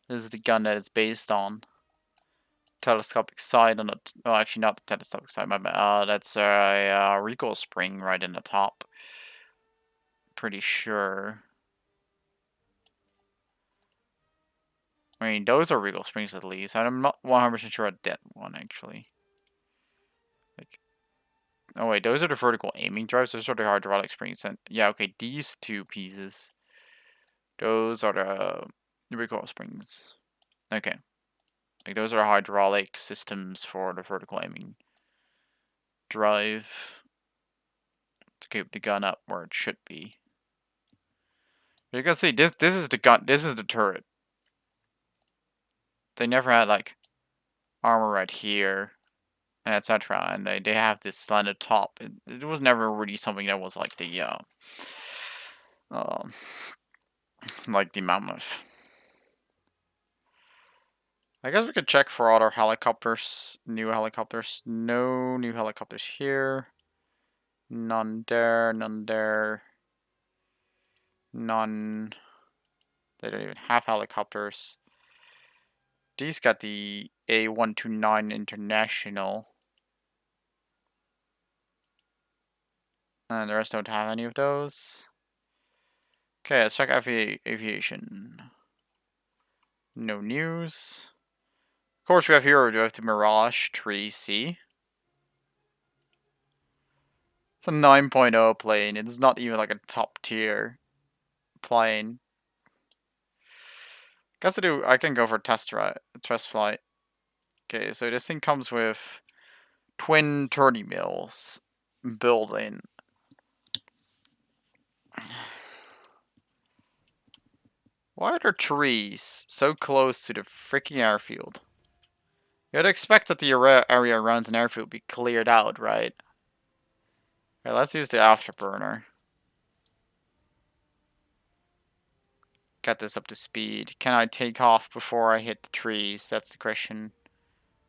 This is the gun that it's based on. Telescopic sight on the oh, actually not the telescopic sight. My bad. That's a recoil spring right in the top. Pretty sure. I mean, those are recoil springs at least. I'm not 100% sure at that one actually. Like, oh wait, those are the vertical aiming drives. Those are the hydraulic springs. And yeah, okay, these 2 pieces. Those are the recoil springs. Okay, like those are hydraulic systems for the vertical aiming drive to keep the gun up where it should be. You can see this is the gun. This is the turret. They never had like armor right here, and etc. And they have this slanted top. It was never really something that was like the um like the Mammoth. I guess we could check for other helicopters, new helicopters. No new helicopters here. None there, none there. None. They don't even have helicopters. These got the A129 International. And the rest don't have any of those. Okay, let's check aviation. No news. Of course, we have the Mirage 3C. It's a 9.0 plane. It's not even like a top tier plane. Guess I can go for test flight. Okay, so this thing comes with twin 30 mils built in. Why are there trees so close to the freaking airfield? You'd expect that the area around an airfield be cleared out, right? Okay, let's use the afterburner. Get this up to speed. Can I take off before I hit the trees? That's the question.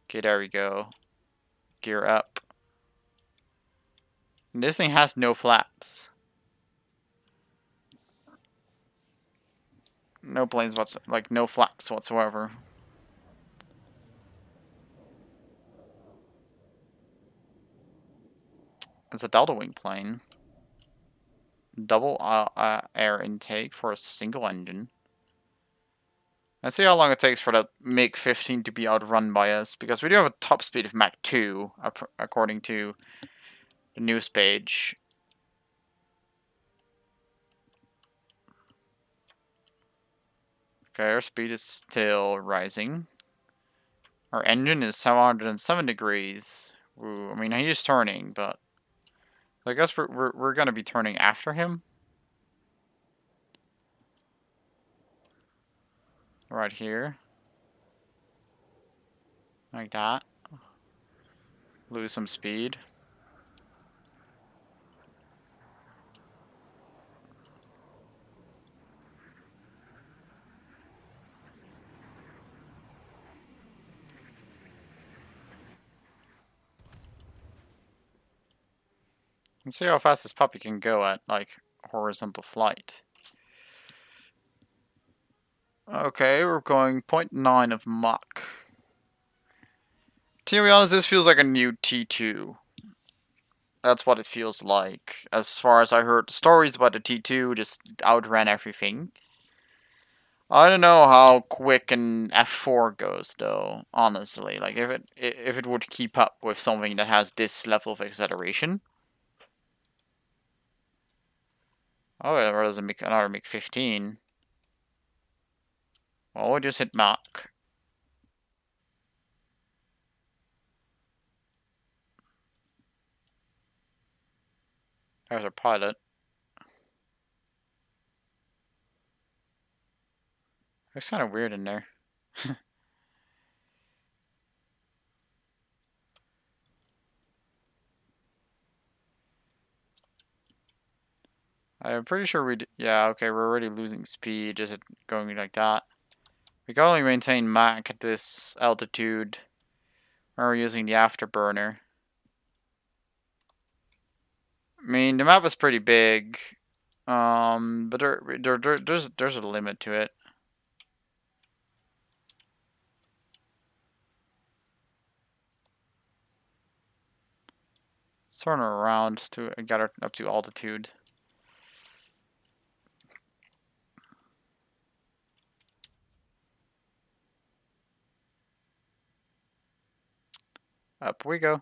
Okay, there we go. Gear up. And this thing has no flaps. No planes like no flaps whatsoever. It's a delta wing plane. Double air intake for a single engine. Let's see how long it takes for that MiG-15 to be outrun by us, because we do have a top speed of Mach 2, according to the news page. Okay, our speed is still rising. Our engine is 707 degrees. Ooh, I mean, he's turning, but I guess we're gonna be turning after him. Right here. Like that. Lose some speed. Let's see how fast this puppy can go at, like, horizontal flight. Okay, we're going 0.9 of Mach. To be honest, this feels like a new T2. That's what it feels like. As far as I heard stories about the T2, just outran everything. I don't know how quick an F4 goes though, honestly. Like if it would keep up with something that has this level of acceleration. Oh, it doesn't make another make 15. Well, we'll just hit Mach. There's our pilot. It's kind of weird in there. I'm pretty sure yeah, okay, we're already losing speed. Is it going like that? We can only maintain Mach at this altitude when we're using the afterburner. I mean, the map is pretty big, but there's a limit to it. Let's turn her around to get her up to altitude. Up we go.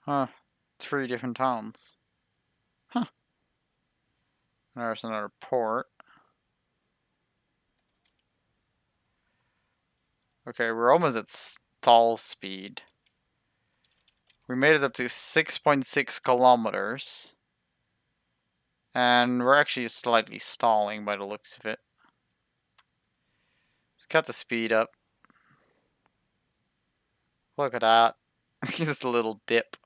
Huh. 3 different towns. Huh. There's another port. Okay, we're almost at stall speed. We made it up to 6.6 kilometers. And we're actually slightly stalling by the looks of it. Let's cut the speed up. Look at that. Just a little dip.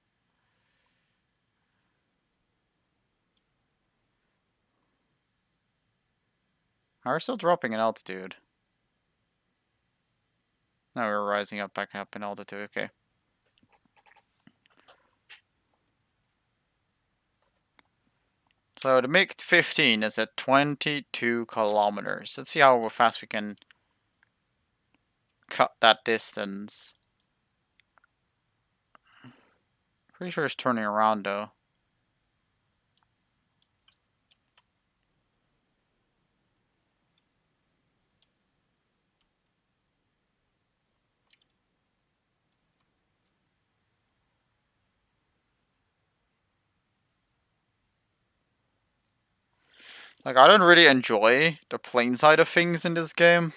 We're still dropping in altitude. Now we're rising up back up in altitude. Okay. So the MiG-15 is at 22 kilometers. Let's see how fast we can cut that distance. Pretty sure it's turning around though. Like, I don't really enjoy the plane side of things in this game.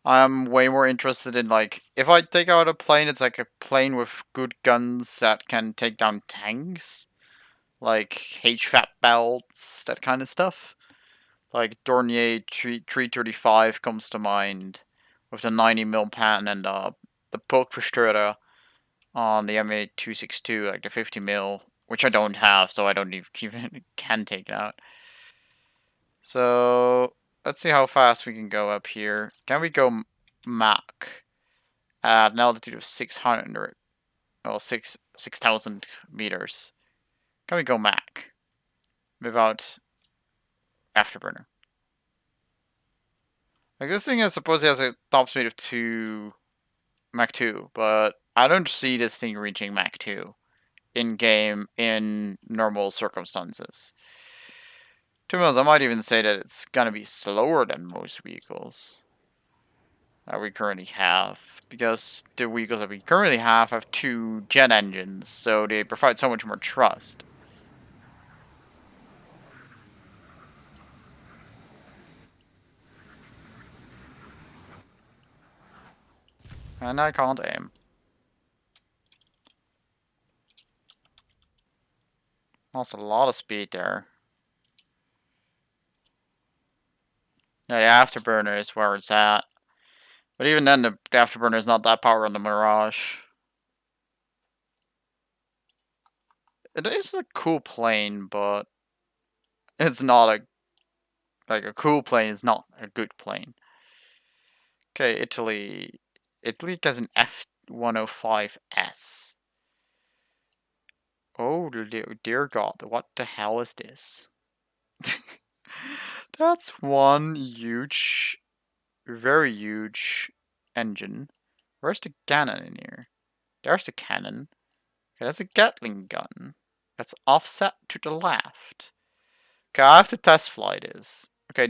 I'm way more interested in, like, if I take out a plane, it's like a plane with good guns that can take down tanks. Like, HVAC belts, that kind of stuff. Like, Dornier 335 comes to mind, with the 90mm pan and the Pulkverstörter on the MA262, like the 50mm, which I don't have, so I don't even can take it out. So let's see how fast we can go up here. Can we go Mach? at an altitude of 600, well, 6,000 meters. Can we go Mach without afterburner? Like, this thing is supposedly has a top speed of Mach 2, but I don't see this thing reaching Mach 2 in game in normal circumstances. To be honest, I might even say that it's gonna be slower than most vehicles that we currently have, because the vehicles that we currently have two jet engines, so they provide so much more thrust. And I can't aim. That's a lot of speed there. Yeah, the afterburner is where it's at. But even then, the afterburner is not that powerful on the Mirage. It is a cool plane, but it's not a cool plane is not a good plane. Okay, Italy. Italy gets an F-105S. Oh, dear God, what the hell is this? That's one huge, very huge engine. Where's the cannon in here? There's the cannon. Okay, that's a Gatling gun. That's offset to the left. Okay, I have to test fly this. Okay,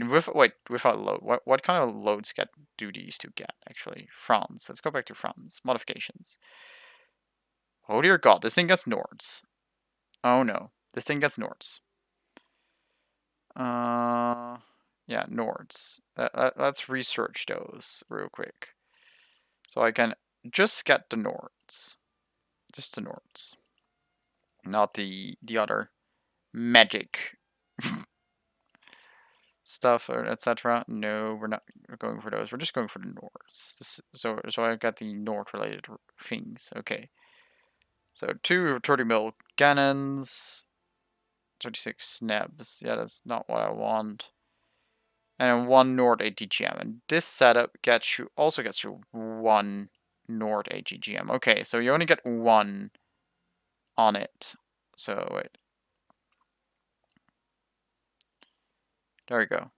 without load. What kind of loads do these two get, actually? France. Let's go back to France. Modifications. Oh dear God, this thing gets Nords. Oh no, this thing gets Nords. Yeah, Nords. Let's research those real quick. So I can just get the Nords. Just the Nords. Not the other magic stuff or etc. No, we're not going for those. We're just going for the Nords. So I got the Nord related things. Okay. So 2 30 mil cannons, 36 snebs. Yeah, that's not what I want. And 1 Nord ATGM. And this setup also gets you 1 Nord ATGM. Okay, so you only get 1 on it. So wait. There we go.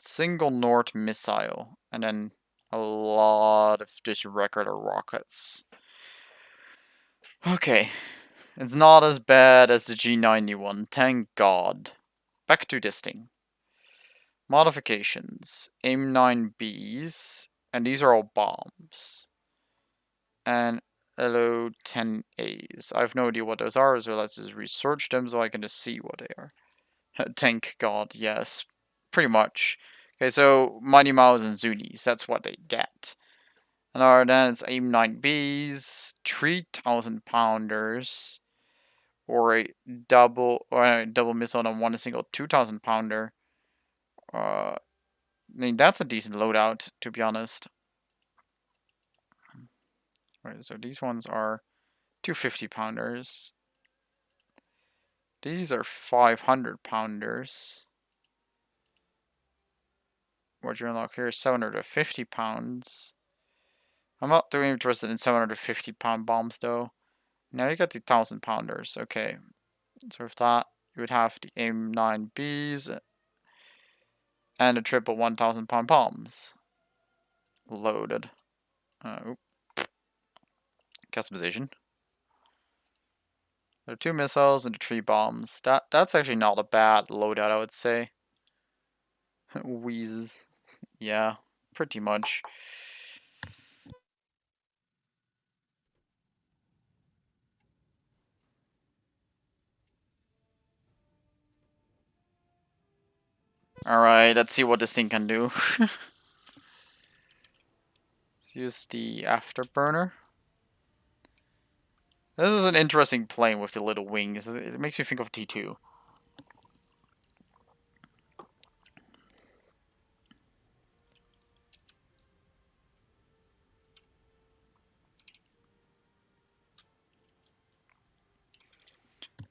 Single Nord missile. And then a lot of just regular rockets. Okay. It's not as bad as the G91. Thank God. Back to this thing. Modifications. AIM-9Bs. And these are all bombs. And LO-10As. I have no idea what those are, so let's just research them so I can just see what they are. Thank God, yes. Pretty much. Okay, so Mighty Mouse and Zunis, that's what they get. And then it's AIM-9Bs, 3,000 pounders, or a double missile on one single 2,000 pounder. I mean, that's a decent loadout, to be honest. Right, so these ones are 250 pounders. These are 500 pounders. What you unlock here is 750 pounds. I'm not doing interested in 750 pound bombs though. Now you got the 1,000 pounders. Okay. So with that, you would have the AIM-9Bs and the triple 1,000 pound bombs. Loaded. Customization. There are 2 missiles and 3 bombs. That's actually not a bad loadout, I would say. Wheeze. Yeah, pretty much. Alright, let's see what this thing can do. Let's use the afterburner. This is an interesting plane with the little wings. It makes me think of T2.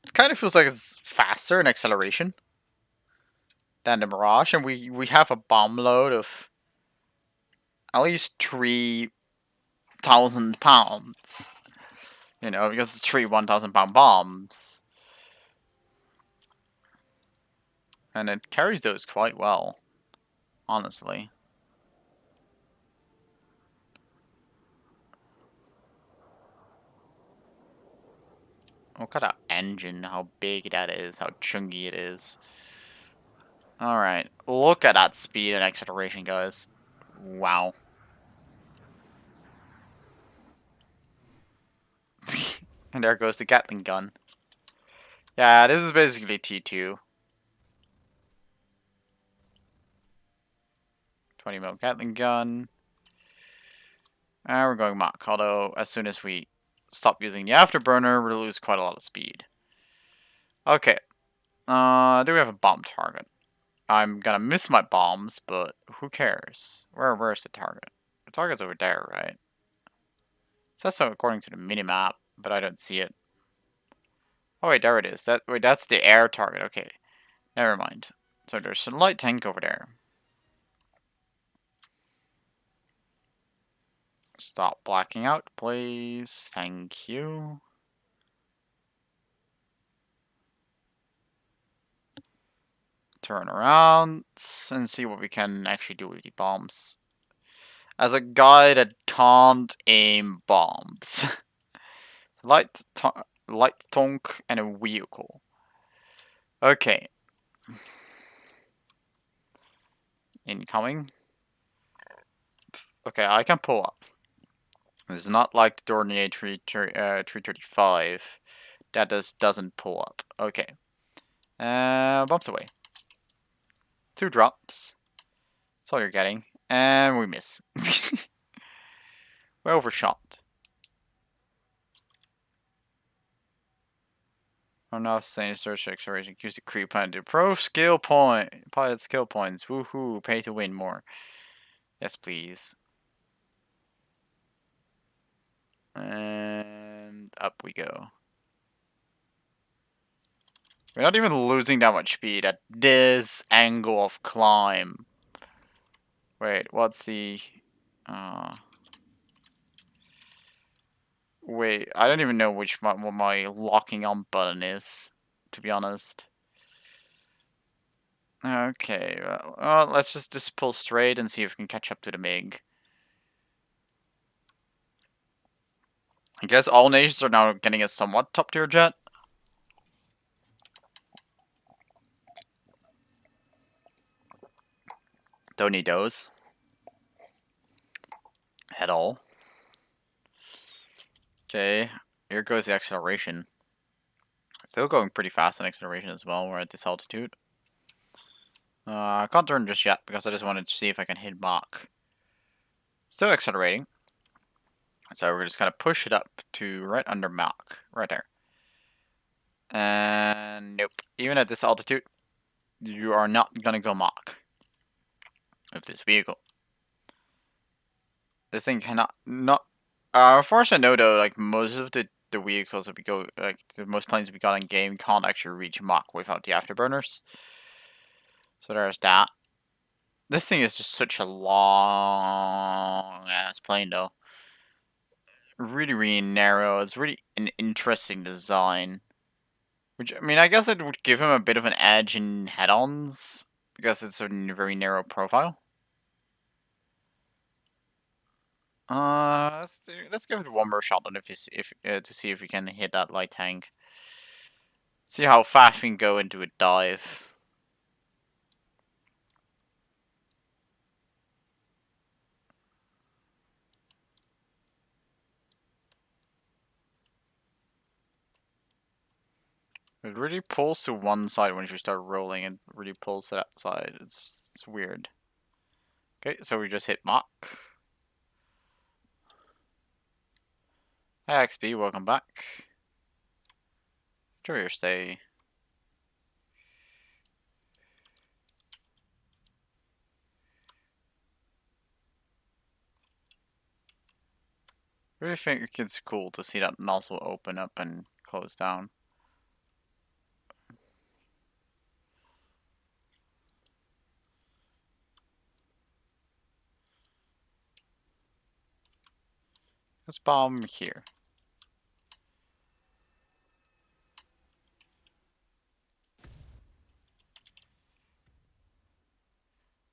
It kind of feels like it's faster in acceleration than the Mirage, and we have a bomb load of at least 3,000 pounds. You know, because it's 3 1,000-pound bombs. And it carries those quite well, honestly. Look at that engine, how big that is, how chunky it is. Alright, look at that speed and acceleration, guys. Wow. And there goes the Gatling gun. Yeah, this is basically T2. 20mm Gatling gun. And we're going Mach, although as soon as we stop using the afterburner, we'll lose quite a lot of speed. Okay. Do we have a bomb target? I'm gonna miss my bombs, but who cares? Where's the target? The target's over there, right? It says so according to the minimap, but I don't see it. Oh wait, there it is. Wait, that's the air target. Okay, never mind. So there's a light tank over there. Stop blacking out, please. Thank you. Turn around and see what we can actually do with the bombs. As a guy that can't aim bombs. light, light tonk and a vehicle. Okay. Incoming. Okay, I can pull up. It's not like the Dornier 335. That doesn't pull up. Okay. Bumps away. 2 drops. That's all you're getting. And we miss. We're overshot. I'm not saying search acceleration. Use the creep plan to pro skill point. Pilot skill points. Woohoo. Pay to win more. Yes, please. And up we go. We're not even losing that much speed at this angle of climb. Wait, what's the... Wait, I don't even know what my locking on button is, to be honest. Okay, well let's just pull straight and see if we can catch up to the MiG. I guess all nations are now getting a somewhat top tier jet. Don't need those. At all. Okay, here goes the acceleration. Still going pretty fast in acceleration as well, we're at this altitude. I can't turn just yet because I just wanted to see if I can hit Mach. Still accelerating. So we're just gonna push it up to right under Mach. Right there. And nope. Even at this altitude, you are not gonna go Mach with this vehicle. This thing cannot as far as I know though, like most of the vehicles that we go, like the most planes we got in game can't actually reach Mach without the afterburners. So there's that. This thing is just such a long ass plane though. Really, really narrow. It's really an interesting design. Which, I mean, I guess it would give him a bit of an edge in head-ons, because it's a very narrow profile. Let's give it one more shot on if to see if we can hit that light tank. See how fast we can go into a dive. It really pulls to one side once you start rolling. It really pulls to that side. It's weird. Okay, so we just hit Mach. Hi XP, welcome back. Enjoy your stay. I really think it's cool to see that nozzle open up and close down. Let's bomb here.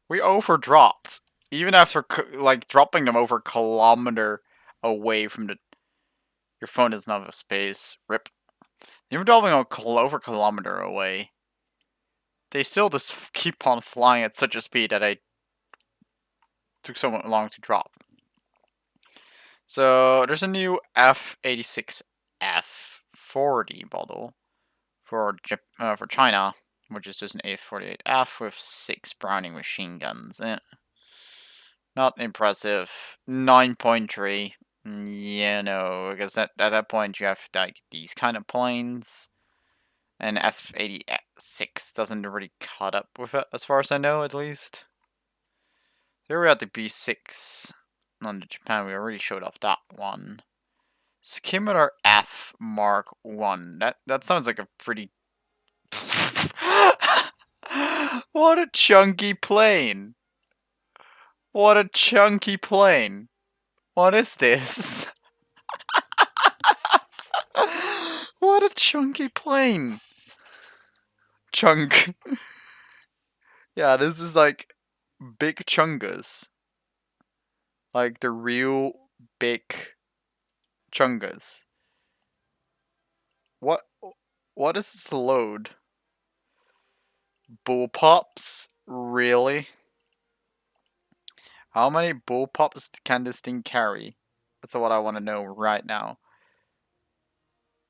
We overdropped. Even after like dropping them over a kilometer away from the. Your phone doesn't have a space. Rip. Even dropping over a kilometer away. They still just keep on flying at such a speed that I took so long to drop. So there's a new F-86 F-40 model for China, which is just an A-48F with 6 Browning machine guns. Not impressive. 9.3. Yeah, no, because at that point you have like these kind of planes, and F-86 doesn't really cut up with it, as far as I know, at least. Here we have the B6 on the Japan. We already showed off that one. Scimitar F Mark 1. That sounds like a pretty. What a chunky plane! What a chunky plane! What is this? What a chunky plane! Chunk. Yeah, this is like big chungas. Like the real big chungas. What what is this load? Bullpups? Really? How many bullpups can this thing carry? That's what I want to know right now.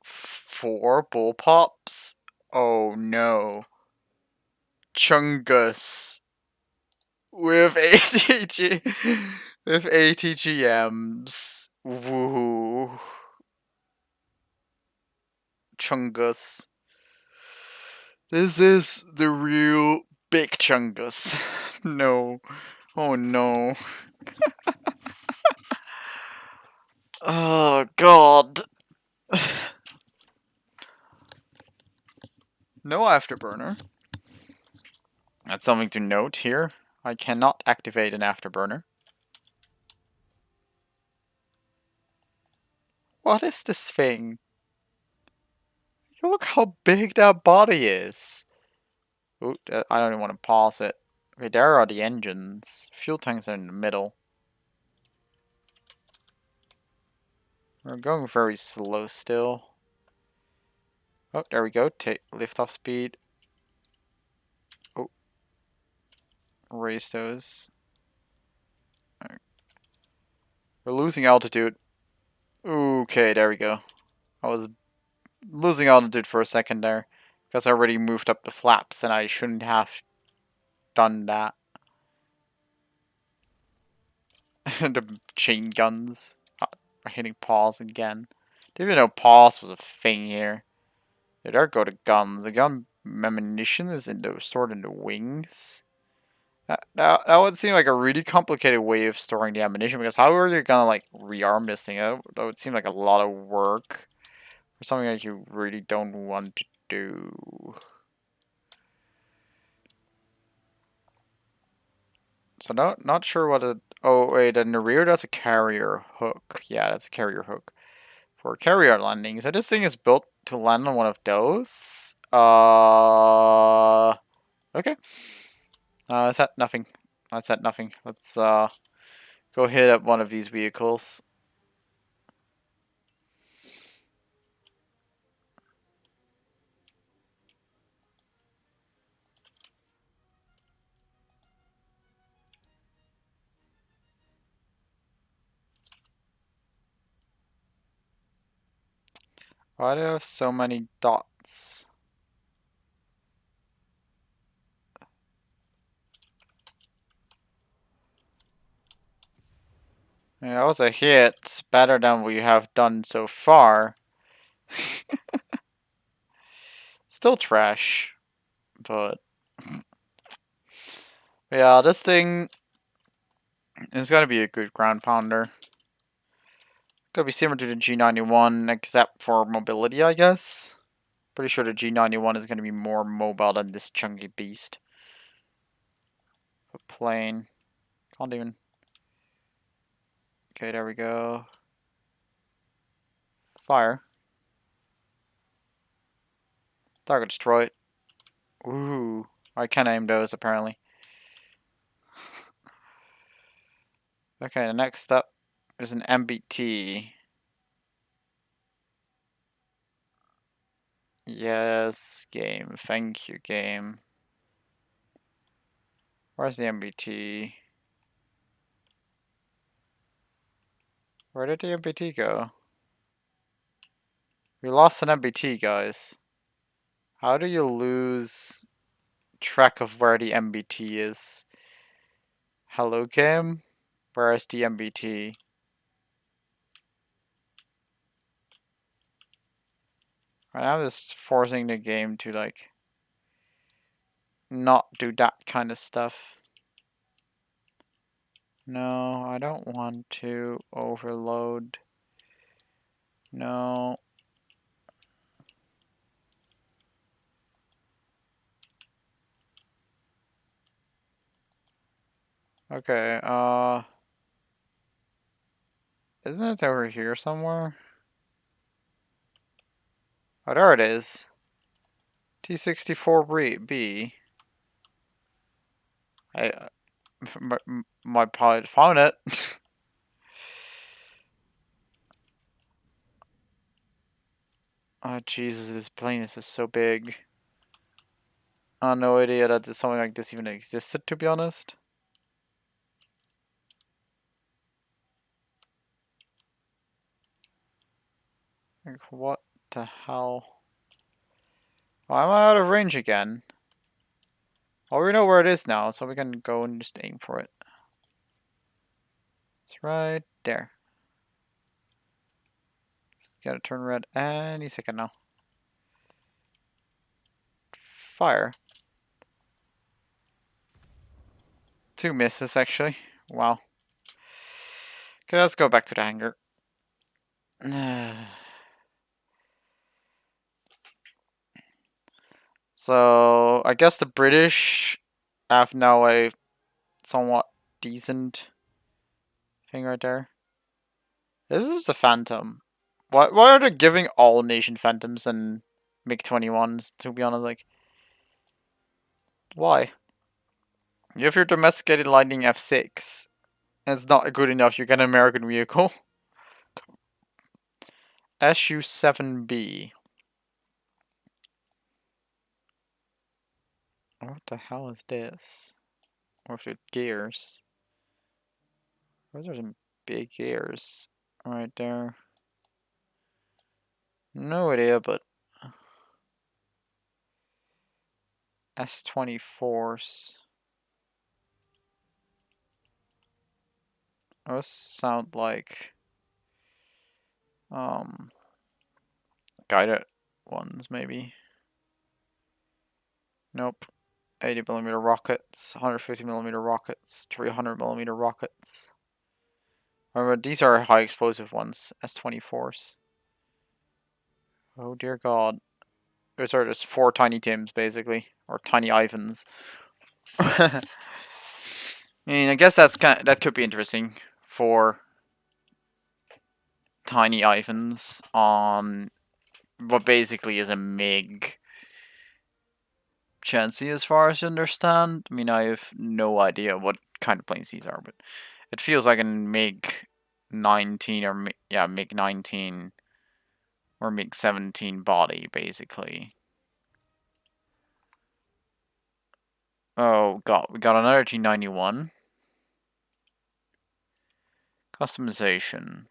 4 bullpups? Oh no. Chungus. With ATG. With ATGMs. Woohoo. Chungus. This is the real big Chungus. No. Oh no. Oh god. No afterburner. That's something to note here. I cannot activate an afterburner. What is this thing? Look how big that body is. Ooh, I don't even want to pause it. Okay, there are the engines. Fuel tanks are in the middle. We're going very slow still. Oh, there we go. Take liftoff speed. Oh, raise those. Right. We're losing altitude. Okay, there we go. I was losing altitude for a second there because I already moved up the flaps and I shouldn't have done that. The chain guns are hitting pause again. Didn't even know pause was a thing here. Yeah, there go the guns. The gun ammunition is stored in the wings. That would seem like a really complicated way of storing the ammunition, because how are you gonna like rearm this thing? That would seem like a lot of work for something that you really don't want to do. So not sure what it. Oh wait, in the rear that's a carrier hook. Yeah, that's a carrier hook for carrier landing. So this thing is built to land on one of those. Okay. It's at nothing. That's at nothing. Let's go hit up one of these vehicles. Why do I have so many dots? Yeah, that was a hit. Better than we have done so far. Still trash. But yeah, this thing is gonna be a good ground pounder. Gonna be similar to the G91 except for mobility, I guess. Pretty sure the G91 is gonna be more mobile than this chunky beast. Plane. Can't even. Okay, there we go. Fire. Target destroyed. Ooh. I can aim those apparently. Okay, the next up is an MBT. Yes, game. Thank you, game. Where's the MBT? Where did the MBT go? We lost an MBT, guys. How do you lose track of where the MBT is? Hello, game? Where is the MBT? Right now, I'm just forcing the game to, like, not do that kind of stuff. No, I don't want to overload. No. Okay, isn't it over here somewhere? Oh, there it is. T64B. I, my pilot found it. Oh, Jesus, this plane is just so big. I had no idea that something like this even existed, to be honest. Like, what the hell? Why am I out of range again? Well, we know where it is now, so we can go and just aim for it. It's right there. It's gotta turn red any second now. Fire. 2 misses, actually. Wow. Okay, let's go back to the hangar. So, I guess the British have now a somewhat decent thing right there. This is a Phantom. Why are they giving all nation Phantoms and MiG-21s, to be honest? Like, why? If you're domesticated Lightning F6, and it's not good enough, you get an American vehicle. SU-7B. What the hell is this? With the gears. Those are some big gears right there. No idea, but S-24s. Those sound like guided ones, maybe. Nope. 80mm rockets, 150mm rockets, 300mm rockets. Remember, these are high explosive ones, S-24s. Oh dear god. Those are just 4 tiny Tims, basically. Or tiny Ivans. I mean, I guess that could be interesting for tiny Ivans on what basically is a MiG chassis, as far as I understand. I mean, I have no idea what kind of planes these are, but it feels like a MiG-19 or MiG-19 or MiG-17 body, basically. Oh god, we got another T-91. Customization.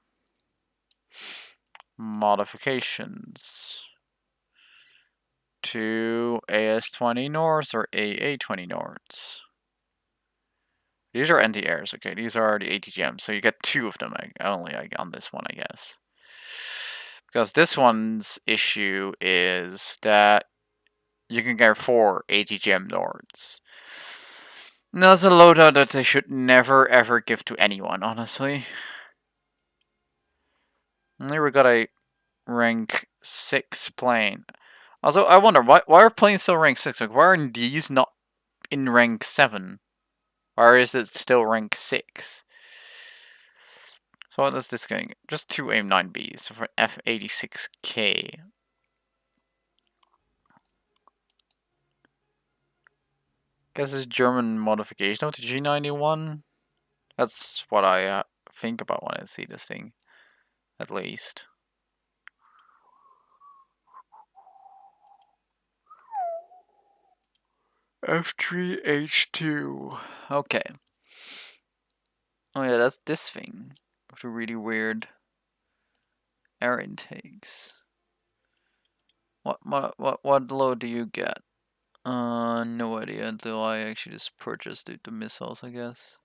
Modifications. To AS-20 North or AA-20 Norths. These are anti-airs, okay. These are the ATGMs, so you get 2 of them only on this one, I guess. Because this one's issue is that you can get 4 ATGM Norths. And that's a loadout that they should never ever give to anyone, honestly. And here we got a rank 6 plane. Also, I wonder, why are planes still rank 6? Like, why are these not in rank 7? Or is it still rank 6? So what is this going? Just two AIM-9Bs, so for F86K. Guess it's German modification of the G91. That's what I think about when I see this thing, at least. F3H2. Okay. Oh yeah, that's this thing. With the really weird air intakes. What load do you get? No idea until I actually just purchased the missiles, I guess.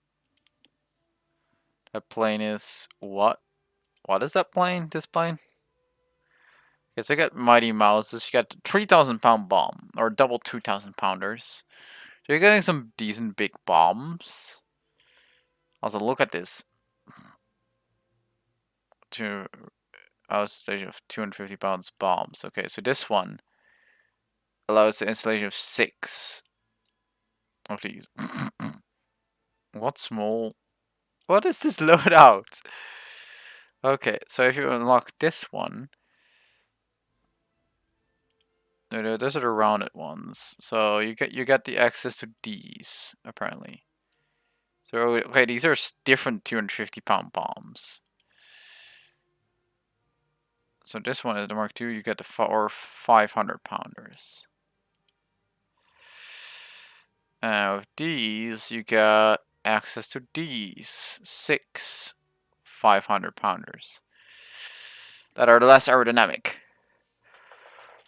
That plane is what? What is that plane? This plane? Okay, so you got Mighty Mouses, you got 3,000-pound bomb, or double 2,000-pounders. So you're getting some decent big bombs. Also, look at this. Stage of 250 pounds bombs. Okay, so this one allows the installation of 6 of these. What small? What is this loadout? Okay, so if you unlock this one, no, those are the rounded ones. So you get the access to these apparently. So okay, these are different 250-pound bombs. So this one is the Mark II. You get the 500-pounders. And with these, you got access to these 6 500-pounders that are less aerodynamic.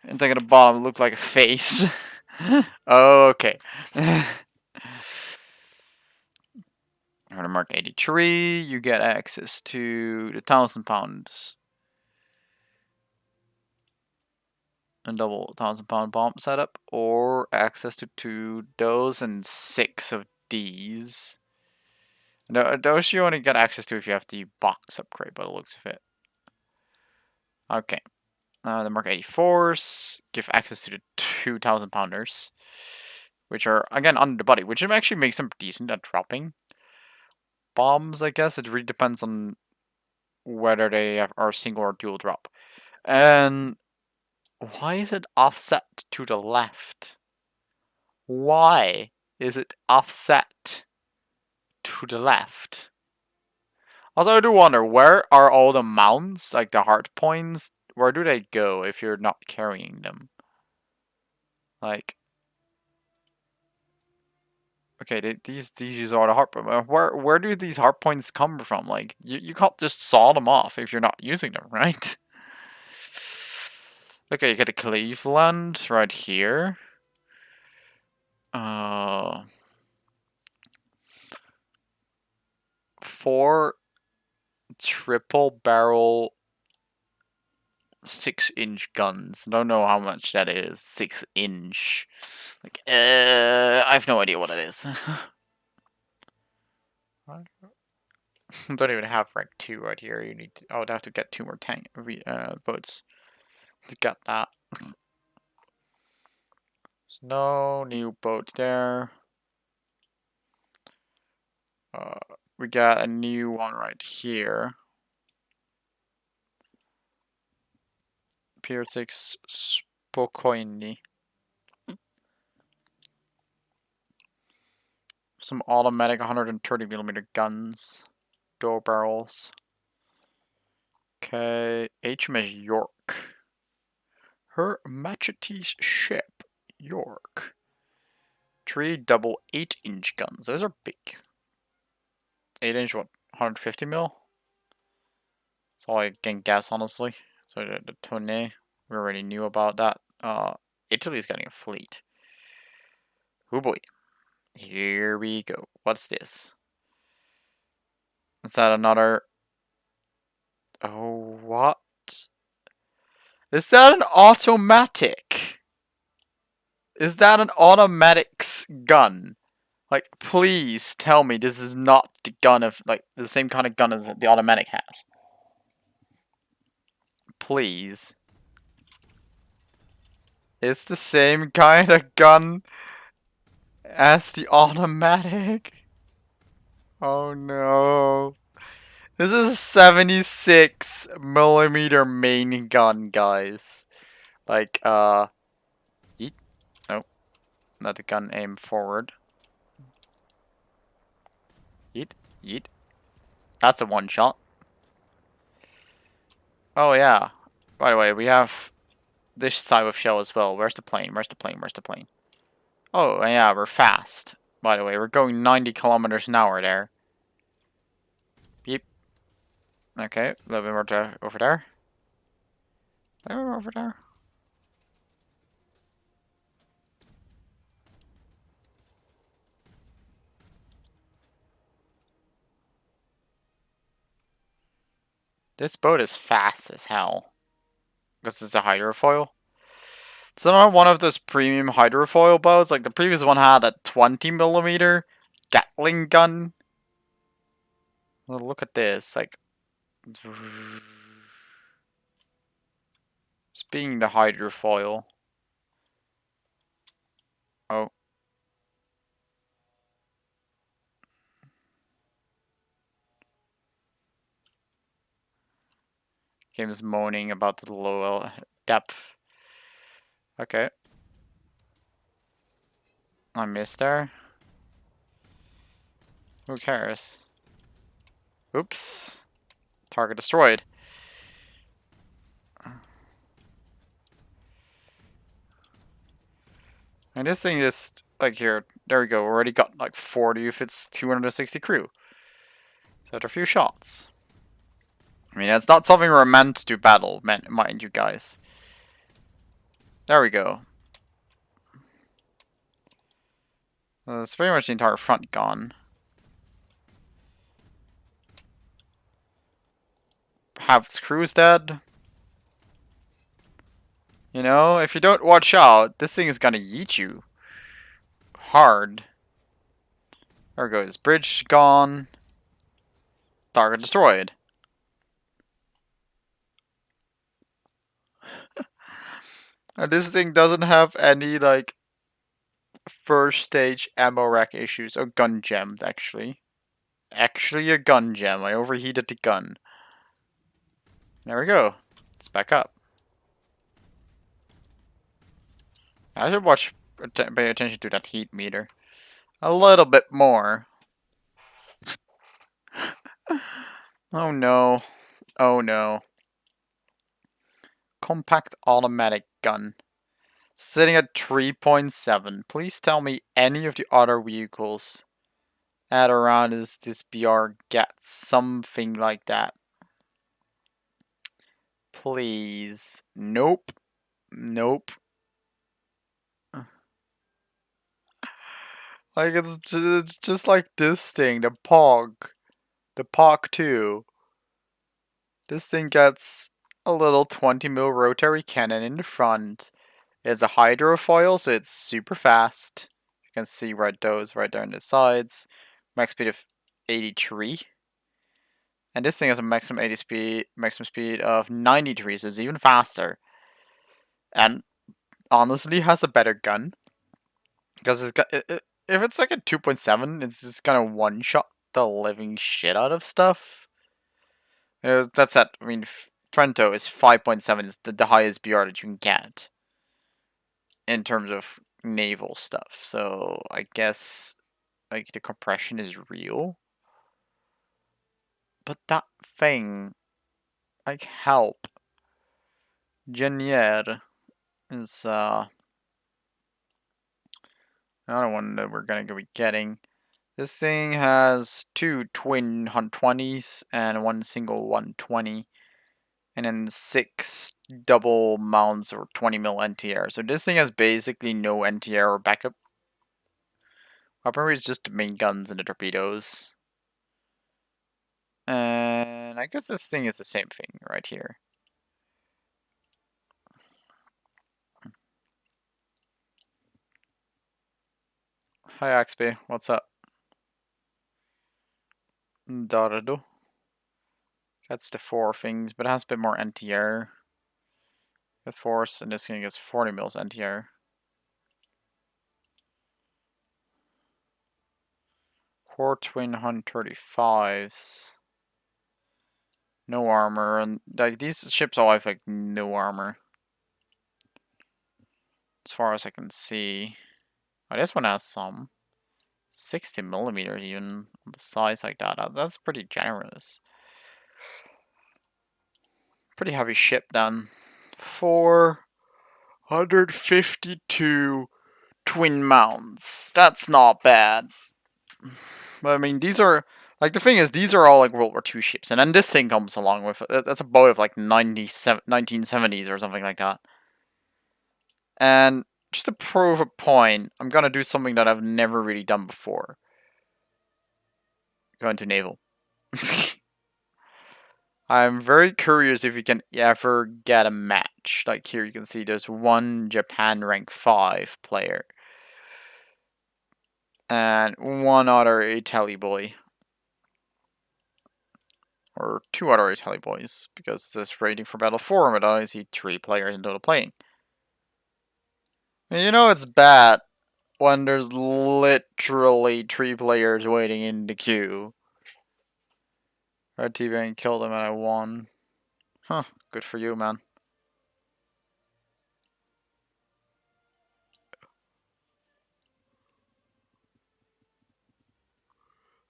And thing at the bottom look like a face. Okay. On the Mark 83, you get access to the 1,000-pounds. And double 1,000-pound bomb setup, or access to those and 6 of these. No, those you only get access to if you have the box upgrade, by the looks of it. Okay. The Mark 84s give access to the 2,000-pounders, which are, again, under the body, which actually makes them decent at dropping bombs, I guess. It really depends on whether they are single or dual drop. And why is it offset to the left? Why is it offset to the left? Also, I do wonder, where are all the mounts, like the hard points? Where do they go if you're not carrying them? Like, okay, these are the hard points. Where do these hard points come from? Like, you can't just saw them off if you're not using them, right? Okay, you get a Cleveland right here. 4 triple barrel 6-inch guns. I don't know how much that is. 6-inch. Like, I have no idea what it is. I don't even have rank 2 right here. You need to, I would have to get 2 more tank boats to get that. There's no new boat there. We got a new one right here. Pier 6 Spokojny. Some automatic 130mm guns. Dual barrels. Okay, HMS York. Her Majesty's ship, York. 3 double 8-inch guns. Those are big. 8-inch, what? 150 mil? That's all I can guess, honestly. So the Tonne, we already knew about that. Italy's getting a fleet. Oh boy. Here we go. What's this? Is that another? Oh, what? Is that an automatic? Is that an automatics gun? Like, please tell me this is not the gun of, like, the same kind of gun as the automatic has. Please. It's the same kind of gun as the automatic. Oh no. This is a 76mm main gun, guys. Like, yeet. Nope. Let the gun aim forward. Yeet. Yeet. That's a one shot. Oh, yeah. By the way, we have this type of shell as well. Where's the plane? Where's the plane? Where's the plane? Oh, yeah, we're fast. By the way, we're going 90 kilometers an hour there. Beep. Okay, a little bit more to over there. A little more over there. This boat is fast as hell. Because it's a hydrofoil. It's not one of those premium hydrofoil boats. Like the previous one had a 20mm Gatling gun. Well, look at this. Like, it's being the hydrofoil. Oh, game is moaning about the low depth. Okay, I missed there. Who cares? Oops. Target destroyed. And this thing is like here. There we go. Already got like 40 if it's 260 crew. So after a few shots. I mean, that's not something we're meant to battle, mind you guys. There we go. That's pretty much the entire front gone. Half its crew's dead. You know, if you don't watch out, this thing is gonna yeet you. Hard. There goes. Bridge gone. Target destroyed. And this thing doesn't have any, like, first stage ammo rack issues. Oh, gun jammed, actually. Actually a gun jam. I overheated the gun. There we go. It's back up. I should pay attention to that heat meter. A little bit more. Oh no. Oh no. Compact automatic gun. Sitting at 3.7. Please tell me any of the other vehicles at around this BR get something like that. Please. Nope. Nope. Like it's just like this thing, the POG. The POG 2. This thing gets a little 20mm rotary cannon in the front. It's a hydrofoil, so it's super fast. You can see those right there on the sides. Max speed of 83. And this thing has a maximum speed of 93, so it's even faster. And honestly has a better gun. Because if it's like a 2.7, it's just gonna one-shot the living shit out of stuff. That's at, I mean, Trento is 5.7, is the highest BR that you can get in terms of naval stuff. So I guess like the compression is real. But that thing, like help. Genier is another one that we're gonna be getting. This thing has two twin 120s and one single 120. And then 6 double mounts or 20mm NTR. So this thing has basically no NTR or backup. Weaponry is just the main guns and the torpedoes. And I guess this thing is the same thing right here. Hi Axby, what's up? Darado. That's the 4 things, but it has a bit more NTR. With force, and this thing gets 40mm NTR. 4 twin 135s. No armor, and like these ships all have like no armor. As far as I can see. Oh, this one has some. 60 millimeters even on the size like that. That's pretty generous. Pretty heavy ship then. 452 twin mounts. That's not bad. But I mean, these are like the thing is, these are all like World War II ships, and then this thing comes along with that's a boat of like 1970s or something like that. And just to prove a point, I'm gonna do something that I've never really done before. Go into naval. I'm very curious if you can ever get a match. Like here you can see there's one Japan rank 5 player. And one other Italy boy. Or 2 other Italy boys. Because this rating for Battle 4, but I only see 3 players in total playing. And you know it's bad when there's literally 3 players waiting in the queue. Red TV and killed them and I won. Huh, good for you, man.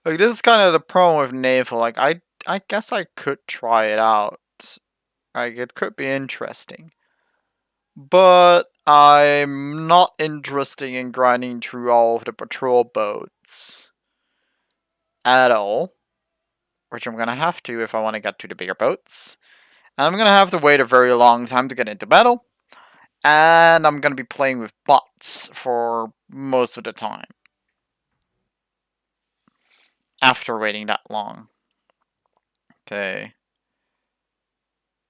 Like, this is kind of the problem with naval. Like, I guess I could try it out. Like, it could be interesting. But I'm not interested in grinding through all of the patrol boats. At all. Which I'm gonna have to if I want to get to the bigger boats. And I'm gonna have to wait a very long time to get into battle. And I'm gonna be playing with bots for most of the time. After waiting that long. Okay.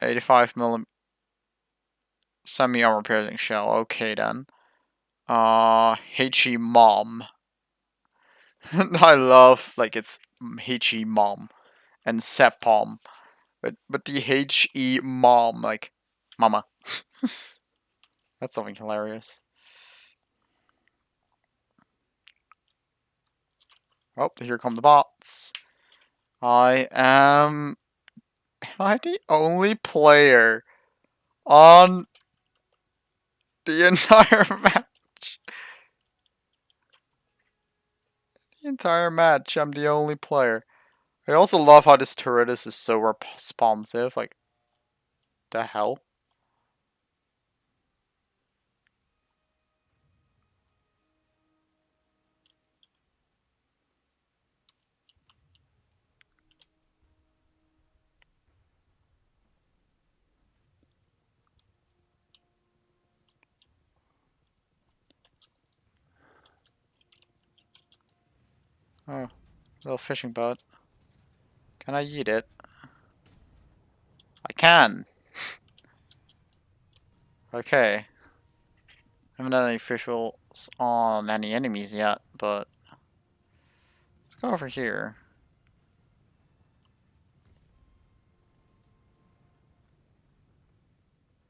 85mm semi-armor piercing shell. Okay then. HE mom. I love like it's HE mom and Sepom. But the HE mom, like mama. That's something hilarious. Oh, here come the bots. Am I the only player on the entire match? The entire match, I'm the only player. I also love how this turret is so responsive. Like, the hell? Oh, little fishing boat. Can I eat it? I can. Okay. Haven't done any visuals on any enemies yet, but let's go over here.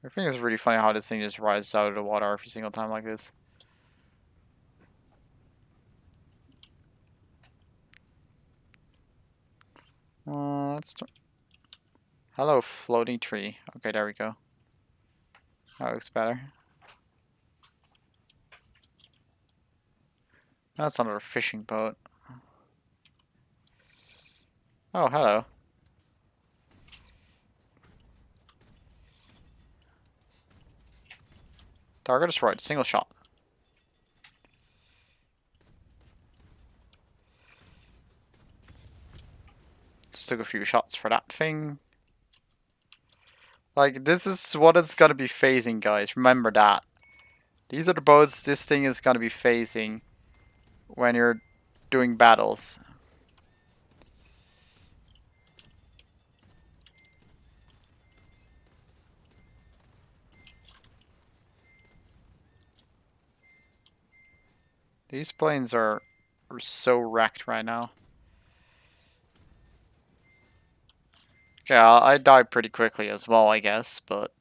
I think it's really funny how this thing just rises out of the water every single time like this. Let's. Hello, floating tree. Okay, there we go. That looks better. That's another fishing boat. Oh, hello. Target destroyed. Single shot. Just took a few shots for that thing. Like, this is what it's gonna be facing, guys. Remember that. These are the boats this thing is gonna be facing when you're doing battles. These planes are so wrecked right now. Okay, I died pretty quickly as well, I guess, but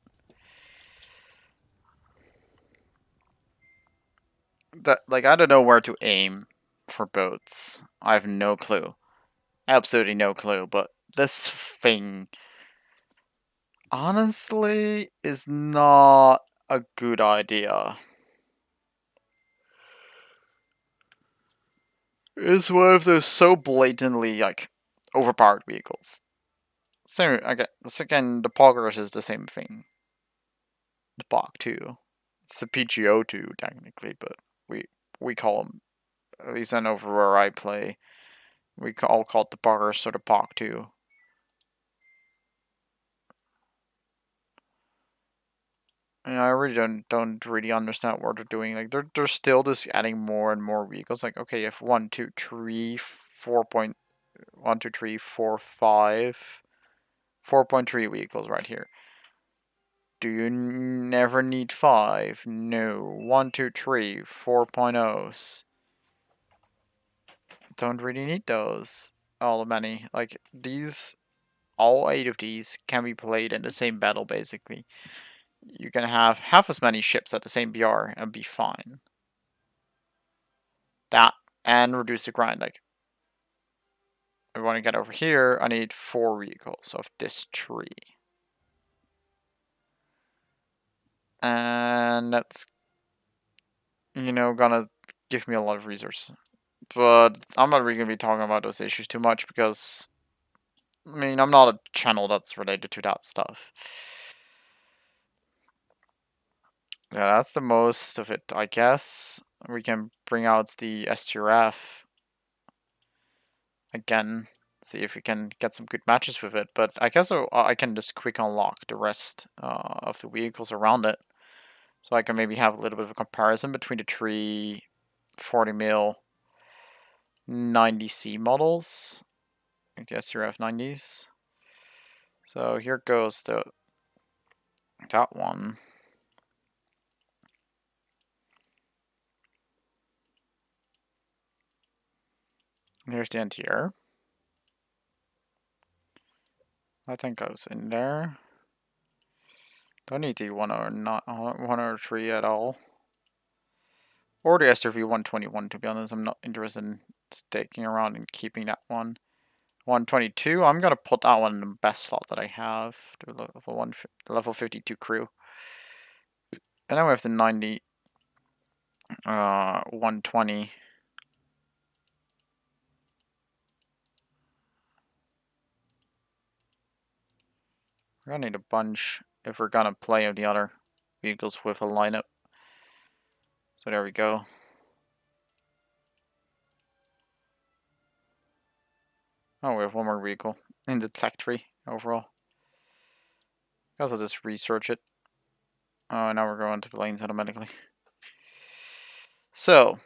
that like I don't know where to aim for boats. I have no clue. Absolutely no clue, but this thing honestly is not a good idea. It's one of those so blatantly like overpowered vehicles. So again, the Poggers is the same thing. The Pog too. It's the PGO too technically, but we we call them, at least I know for where I play, all call it the Poggers or the Pog too. And I really don't really understand what they're doing. Like they're still just adding more and more vehicles. Like okay, if 1, 2, 3, 4.1, 2, 3, 4, 5, 4.3 vehicles right here. Do you never need 5? No. 1, 2, 3, 4.0s. Don't really need those. All many. Like these, all 8 of these can be played in the same battle basically. You can have half as many ships at the same BR and be fine. That and reduce the grind. Like I want to get over here, I need 4 vehicles of this tree. And that's, gonna give me a lot of resources. But I'm not really gonna be talking about those issues too much because, I mean, I'm not a channel that's related to that stuff. Yeah, that's the most of it, I guess. We can bring out the STRF again, see if we can get some good matches with it. But I guess I can just quick unlock the rest of the vehicles around it. So I can maybe have a little bit of a comparison between the three 40 mil 90C models, like the STRF 90s. So here goes that one. Here's the NTR. I think goes in there. Don't need the 103 at all. Or the SRV 121, to be honest. I'm not interested in sticking around and keeping that one. 122, I'm gonna put that one in the best slot that I have. The level 52 crew. And then we have the 90 120. We're gonna need a bunch if we're gonna play the other vehicles with a lineup. So there we go. Oh, we have one more vehicle in the tech tree overall. Guess I'll just research it. Oh, now we're going to the lanes automatically. So,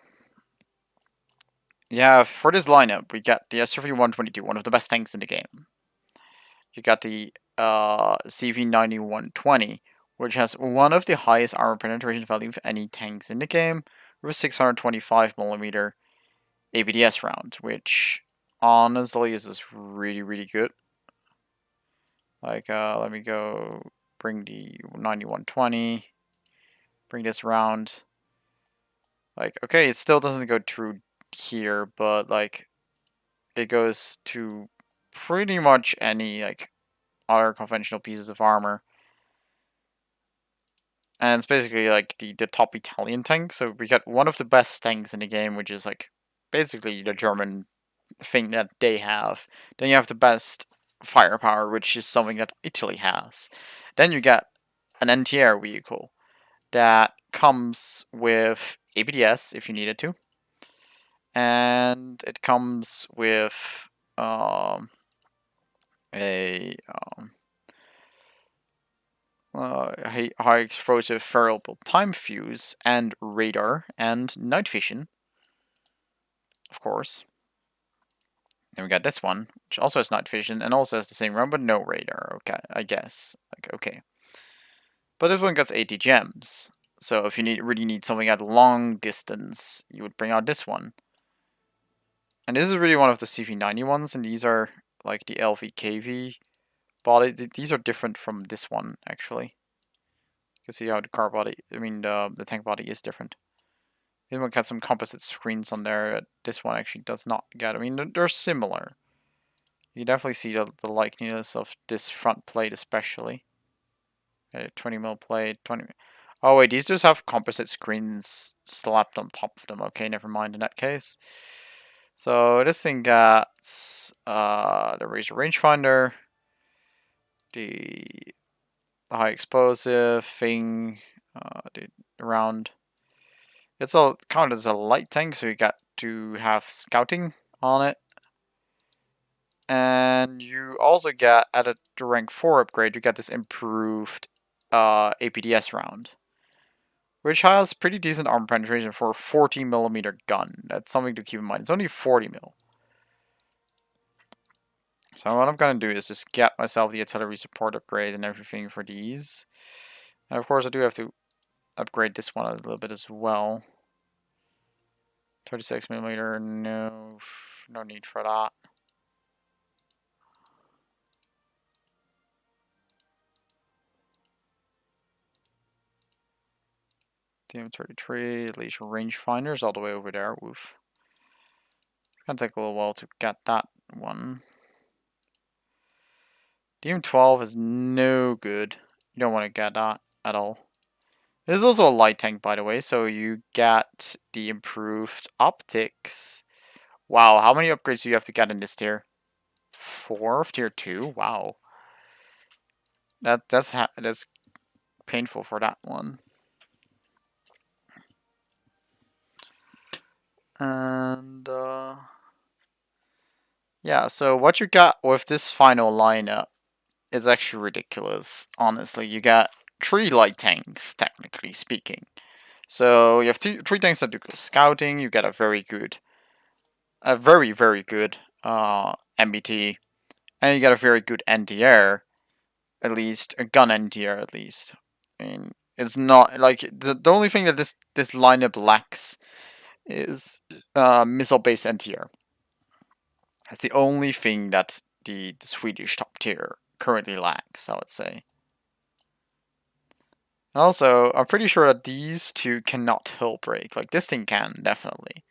yeah, for this lineup, we got the SRV 122, one of the best tanks in the game. You got the CV90 120, which has one of the highest armor penetration value of any tanks in the game, with a 625mm ABDS round, which honestly is just really, really good. Like, let me go bring the 9120, bring this around. Like, okay, it still doesn't go through here, but like, it goes to pretty much any like other conventional pieces of armor. And it's basically like the top Italian tank. So we got one of the best tanks in the game, which is like basically the German thing that they have. Then you have the best firepower, which is something that Italy has. Then you get an NTR vehicle that comes with ABDS if you need it to, and it comes with a high explosive variable time fuse and radar and night vision, of course. Then we got this one, which also has night vision and also has the same run, but no radar. Okay, I guess. Like, okay. But this one gets 80 gems. So if you really need something at long distance, you would bring out this one. And this is really one of the CV90 ones, and these are like the LVKV body. These are different from this one, actually. You can see how the car body, the tank body is different. This one got some composite screens on there. This one actually does not get. I mean, they're similar. You definitely see the likeness of this front plate especially. Okay, 20 mil plate, 20. Oh wait, these just have composite screens slapped on top of them. Okay, never mind in that case. So this thing got the razor rangefinder, the high explosive thing, the round. It's all counted as a light tank, so you got to have scouting on it. And you also get, at a rank 4 upgrade, you get this improved APDS round, which has pretty decent armor penetration for a 40mm gun. That's something to keep in mind. It's only 40 mil. So what I'm going to do is just get myself the artillery support upgrade and everything for these. And of course I do have to upgrade this one a little bit as well. 36mm, no need for that. DM33, laser rangefinders all the way over there. Woof. It's gonna take a little while to get that one. DM12 is no good. You don't want to get that at all. This is also a light tank, by the way, so you get the improved optics. Wow, how many upgrades do you have to get in this tier? 4 of tier 2? Wow. That's painful for that one. And yeah, so what you got with this final lineup is actually ridiculous, honestly. You got 3 light tanks, technically speaking. So you have three tanks that do scouting, you get a very good very good MBT, and you get a very good NTR, at least a gun NTR at least. I mean, it's not like the only thing that this lineup lacks is missile based NTR. That's the only thing that the Swedish top tier currently lacks, I would say. And also, I'm pretty sure that these two cannot hull break. Like this thing can definitely.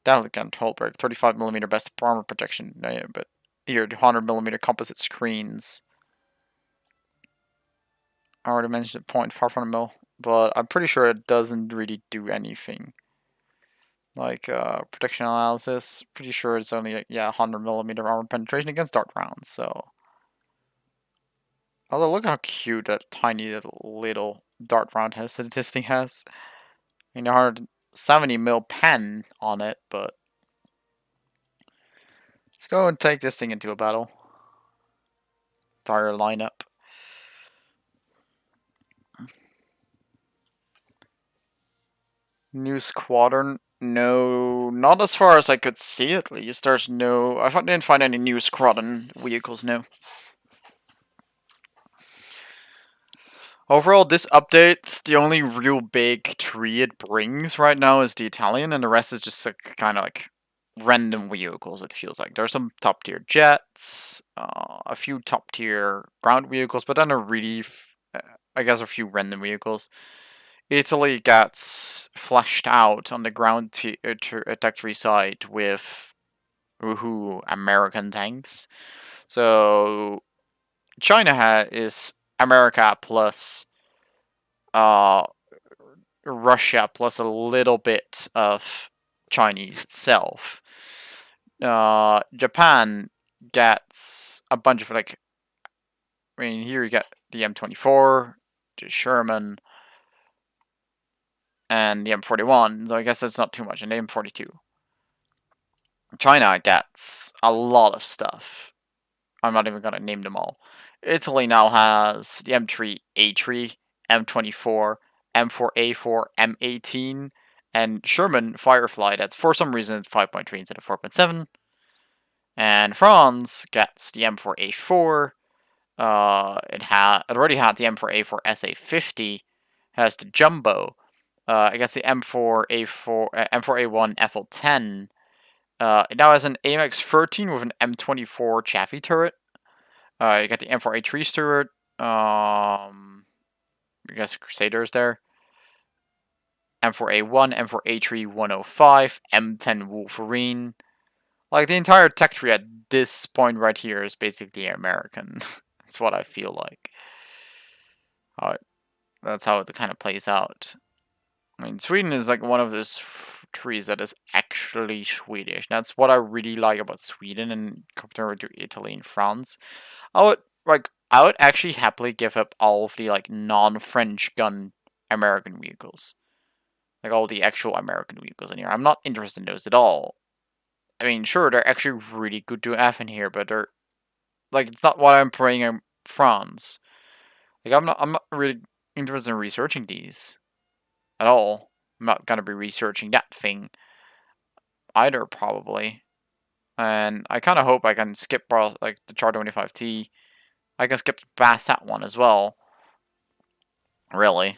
Definitely can hull break. 35mm best armor protection, but here 100mm composite screens. I already mentioned it, 0.500 mil, but I'm pretty sure it doesn't really do anything. Like protection analysis, pretty sure it's only like, 100mm armor penetration against dart rounds. So, although look how cute that tiny little dart round has that this thing has. I mean, 170 mil pen on it, but let's go and take this thing into a battle. Entire lineup. New squadron? No, not as far as I could see at least. There's no... I didn't find any new squadron vehicles, no. Overall, this update, the only real big tree it brings right now is the Italian, and the rest is just kind of like random vehicles, it feels like. There's some top tier jets, a few top tier ground vehicles, but then I guess a few random vehicles. Italy gets fleshed out on the ground trajectory side with American tanks. So China is America plus uh Russia plus a little bit of Chinese itself. Japan gets a bunch of like, I mean, here you get the M24, the Sherman, and the M41. So I guess that's not too much. And the M42. China gets a lot of stuff. I'm not even gonna name them all. Italy now has the M3A3, M24, M4A4, M18, and Sherman Firefly. That's for some reason it's 5.3 instead of 4.7. And France gets the M4A4. It already had the M4A4 SA50. Has the jumbo. I guess the M4A4, M4A1 FL10. It now has an AMX 13 with an M24 Chaffee turret. You got the M4A3 turret. I guess Crusaders there. M4A1, M4A3 105, M10 Wolverine. Like the entire tech tree at this point right here is basically American. That's what I feel like. That's how it kind of plays out. I mean, Sweden is like one of those trees that is actually Swedish. That's what I really like about Sweden and compared to Italy and France. I would actually happily give up all of the like non-French gun American vehicles. Like all the actual American vehicles in here. I'm not interested in those at all. I mean, sure, they're actually really good to have in here, but they're like it's not what I'm praying in France. Like I'm not really interested in researching these at all. I'm not gonna be researching that thing either, probably. And I kind of hope I can skip like the Char 25T. I can skip past that one as well. Really,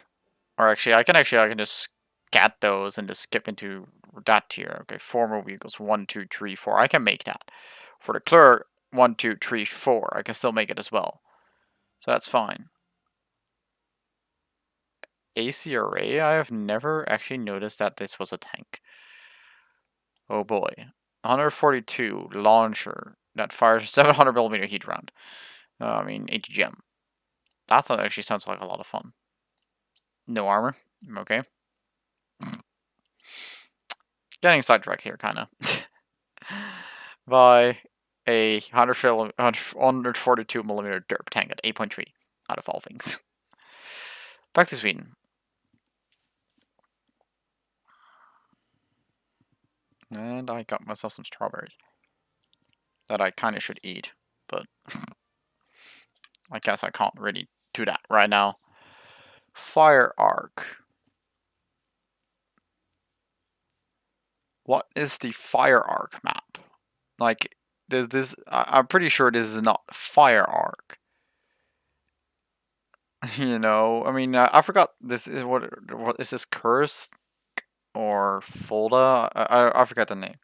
or actually, I can just scat those and just skip into that tier. Okay, formal vehicles 1, 2, 3, 4. I can make that. For the clerk 1, 2, 3, 4. I can still make it as well. So that's fine. ACRA, I have never actually noticed that this was a tank. Oh boy. 142 launcher that fires 700mm heat round. I mean, HGM. That actually sounds like a lot of fun. No armor. Okay. Getting sidetracked here, kind of. By a 142mm derp tank at 8.3 out of all things. Back to Sweden. And I got myself some strawberries. That I kind of should eat, but I guess I can't really do that right now. Fire arc. What is the fire arc map? Like, this? I'm pretty sure this is not fire arc. You know, I mean, I forgot. This is what is this? Curse or Folda? I forgot the name.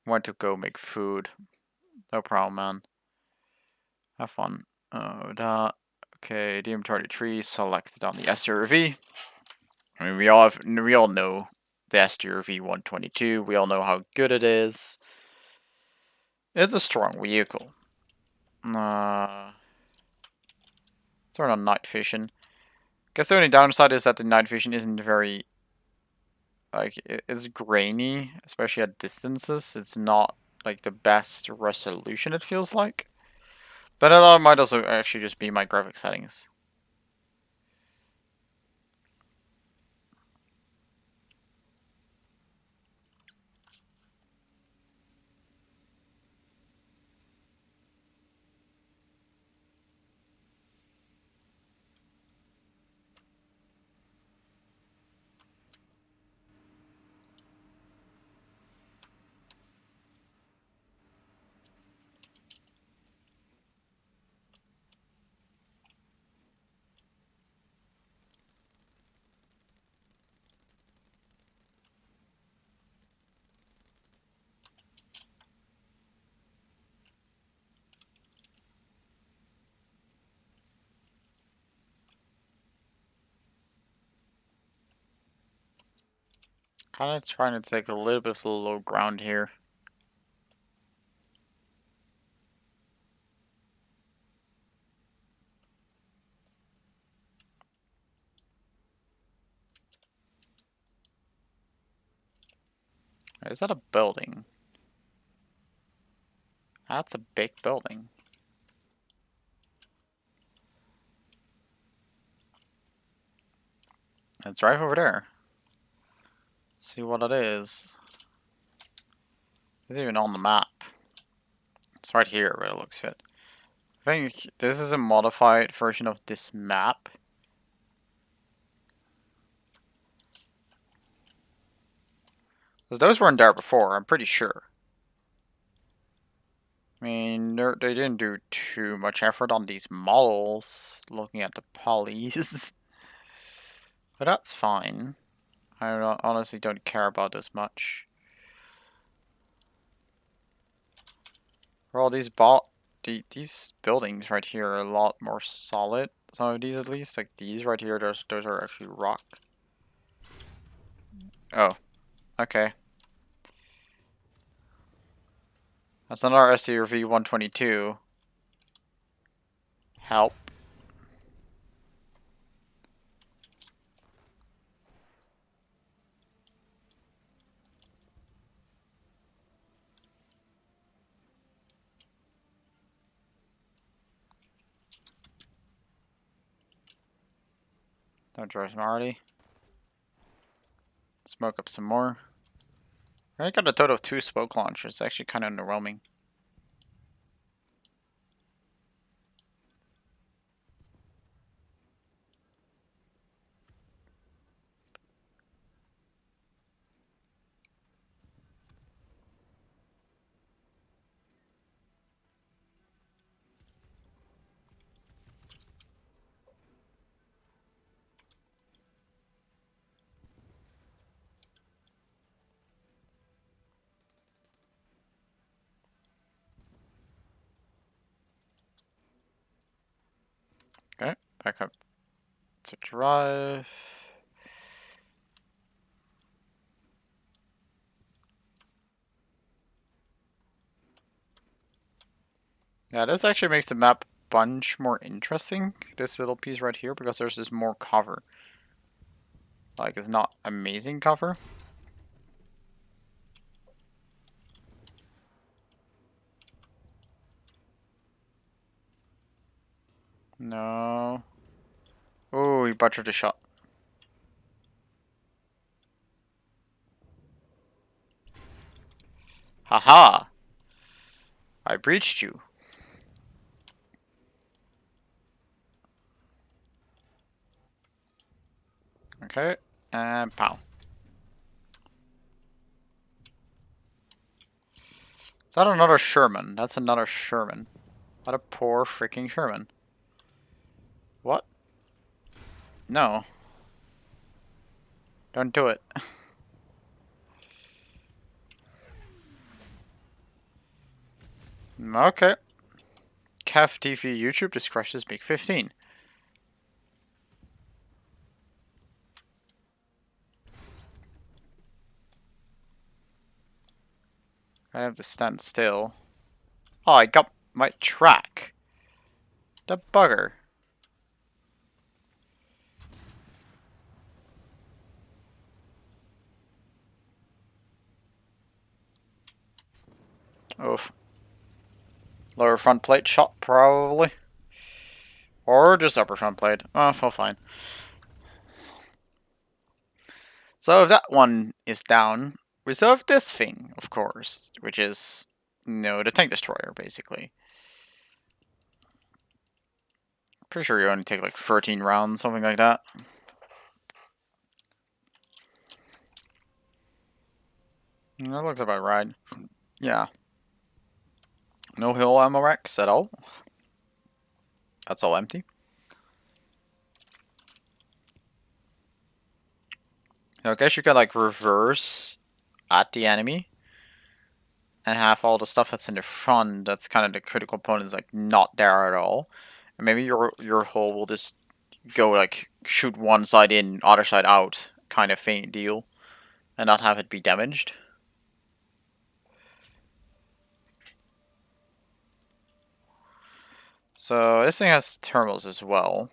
Went to go make food. No problem, man. Have fun. That. Okay, DM33 selected on the SRV. I mean, we all know the SRV 122. We all know how good it is. It's a strong vehicle. Turn on night vision. Guess the only downside is that the night vision isn't very like it's grainy, especially at distances. It's not like the best resolution. It feels like, but it might also actually just be my graphic settings. Kind of trying to take a little bit of the low ground here. Is that a building? That's a big building. It's right over there. See what it is. It's even on the map. It's right here where it looks fit. I think this is a modified version of this map. Because those weren't there before, I'm pretty sure. I mean, they didn't do too much effort on these models, looking at the polys. But that's fine. Honestly don't care about this much. For all these these buildings right here are a lot more solid. Some of these at least, like these right here, those are actually rock. Oh, okay. That's another SCRV 122. Help. Don't draw some already. Smoke up some more. I already got a total of 2 smoke launchers. It's actually kind of underwhelming. Okay, back up to drive. Yeah, this actually makes the map a bunch more interesting, this little piece right here, because there's this more cover. Like, it's not amazing cover. No. Oh, he butchered the shot. Haha! I breached you. Okay, and pow. Is that another Sherman? That's another Sherman. What a poor freaking Sherman. What? No. Don't do it. Okay. Caf TV YouTube just crushes Big 15. I have to stand still. Oh, I got my track. The bugger. Oof. Lower front plate shot, probably. Or just upper front plate. Oh, well, fine. So if that one is down, we still have this thing, of course, which is, the tank destroyer, basically. Pretty sure you only take like 13 rounds, something like that. That looks about right. Yeah. No hill ammo racks at all. That's all empty. So I guess you could like reverse at the enemy and have all the stuff that's in the front that's kind of the critical components like not there at all. And maybe your hull will just go like shoot one side in, other side out kind of thing deal, and not have it be damaged. So this thing has thermals as well,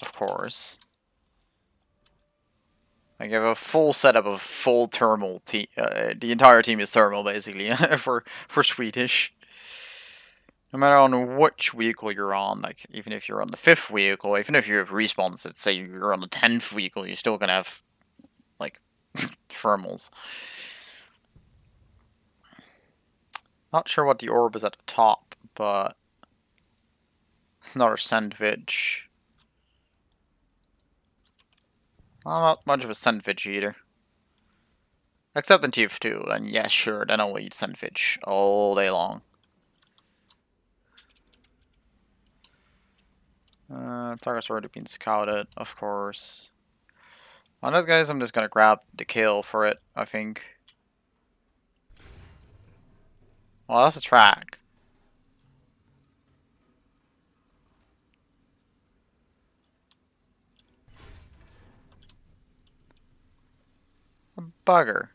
of course. Like you have a full setup of full thermal team. The entire team is thermal basically for Swedish. No matter on which vehicle you're on, like even if you're on the 5th vehicle, even if you have respawns, let's say you're on the 10th vehicle, you're still gonna have like thermals. Not sure what the orb is at the top, but another sandwich. Not much of a sandwich either. Except in TF2, then yes, sure, then I'll eat sandwich all day long. Target's already been scouted, of course. On that, guys, I'm just gonna grab the kill for it, I think. Well, that's a track. A bugger.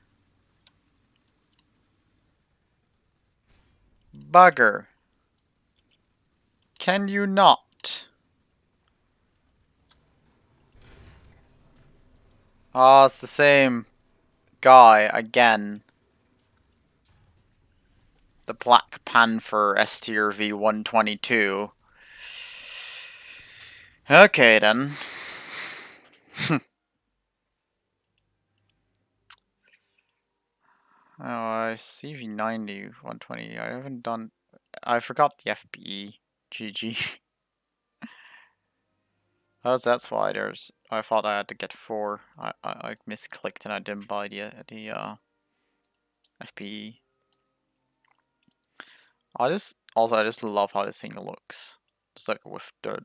Bugger. Can you not? Oh, it's the same guy again. The Black Panther S-Tier V122. Okay, then. Oh, I CV90 120. I haven't done. I forgot the FBE. GG. Oh, that's why there's. I thought I had to get 4. I misclicked and I didn't buy the FBE. I just love how this thing looks. Just like with the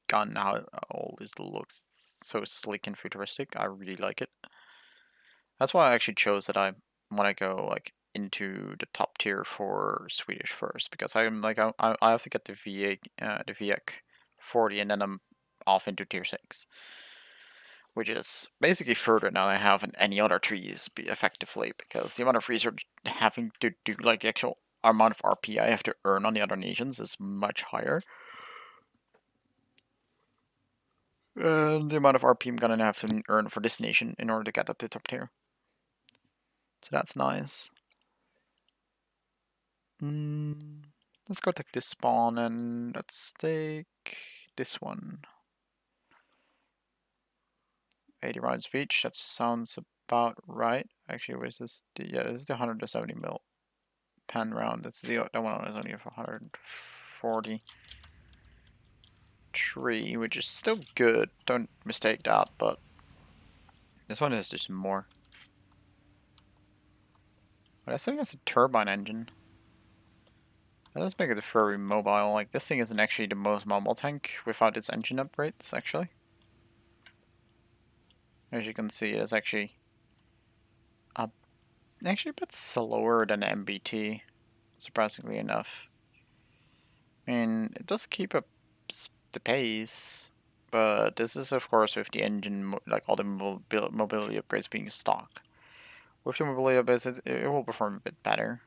gun, how all this looks so sleek and futuristic. I really like it. That's why I actually chose that I want to go like into the top tier for Swedish first, because I'm like I have to get the VX 40 and then I'm off into tier 6, which is basically further than I have in any other trees effectively, because the amount of research having to do like the actual amount of RP I have to earn on the other nations is much higher. The amount of RP I'm gonna have to earn for this nation in order to get up to top tier. So that's nice. Let's go take this spawn and let's take this one. 80 rounds of each. That sounds about right. Actually, what is this? Yeah, this is the 170 mil pen round. That's the that one is only for 143, which is still good. Don't mistake that, but this one is just more. But I think it's a turbine engine. Let's make it very mobile. Like, this thing isn't actually the most mobile tank without its engine upgrades, actually. As you can see, it is actually a bit slower than MBT, surprisingly enough. I mean, it does keep up the pace, but this is, of course, with the engine, like all the mobility upgrades being stock. With the mobility upgrades, it will perform a bit better.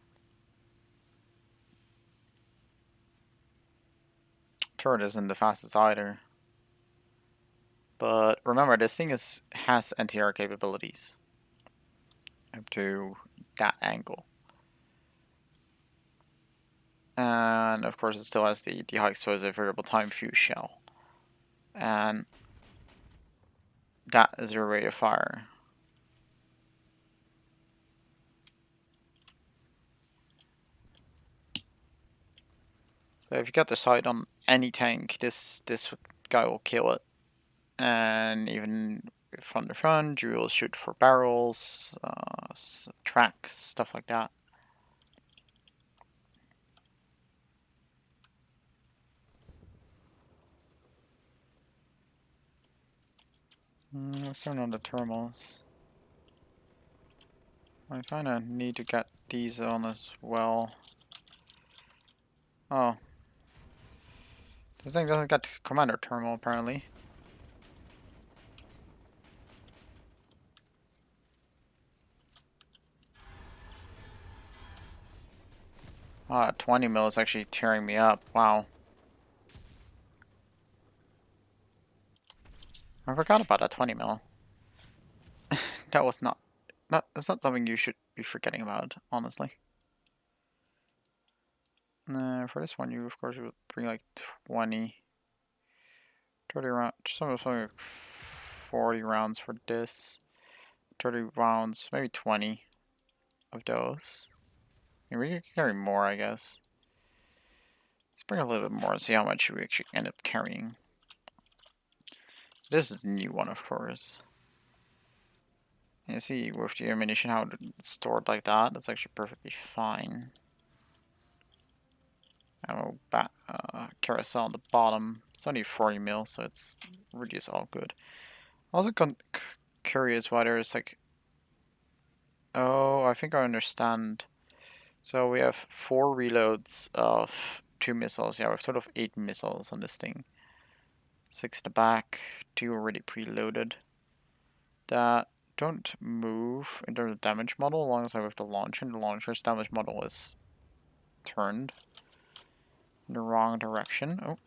Turret isn't the fastest either. But remember, this thing has anti-air capabilities up to that angle. And of course, it still has the high explosive variable time fuse shell. And that is your rate of fire. So if you got the sight on any tank, this guy will kill it. And even from the front, you will shoot for barrels, tracks, stuff like that. Let's turn on the thermals. I kind of need to get these on as well. Oh. This thing doesn't get commander thermal, apparently. Ah, 20 mil is actually tearing me up. Wow. I forgot about that 20 mil. That was not... That's not something you should be forgetting about, honestly. For this one, you, of course, you would bring like 20... 30 rounds, something like 40 rounds for this. 30 rounds, maybe 20 of those. I mean, we could carry more, I guess. Let's bring a little bit more and see how much we actually end up carrying. This is the new one, of course. You see with the ammunition how it's stored like that, that's actually perfectly fine. Ammo carousel on the bottom. It's only 40 mil, so it's really is all good. Also curious why there's like... Oh, I think I understand. So we have 4 reloads of 2 missiles. Yeah, we have a total of 8 missiles on this thing. 6 in the back, 2 already preloaded. That don't move in terms of damage model as long as I have the launcher. And the launcher's damage model is turned in the wrong direction. Oh.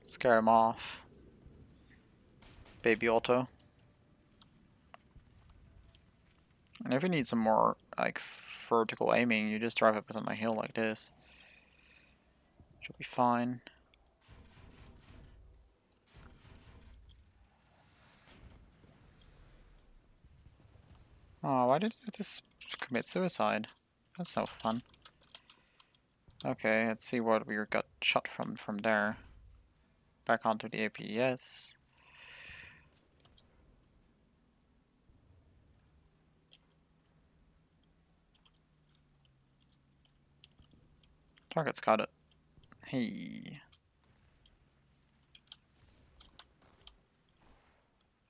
Scare him off. Baby auto. And if you need some more like vertical aiming, you just drive up on a hill like this. Should be fine. Oh, why did you just commit suicide? That's no fun. Okay, let's see what we got shot from there. Back onto the APS. Target's got it. Hey.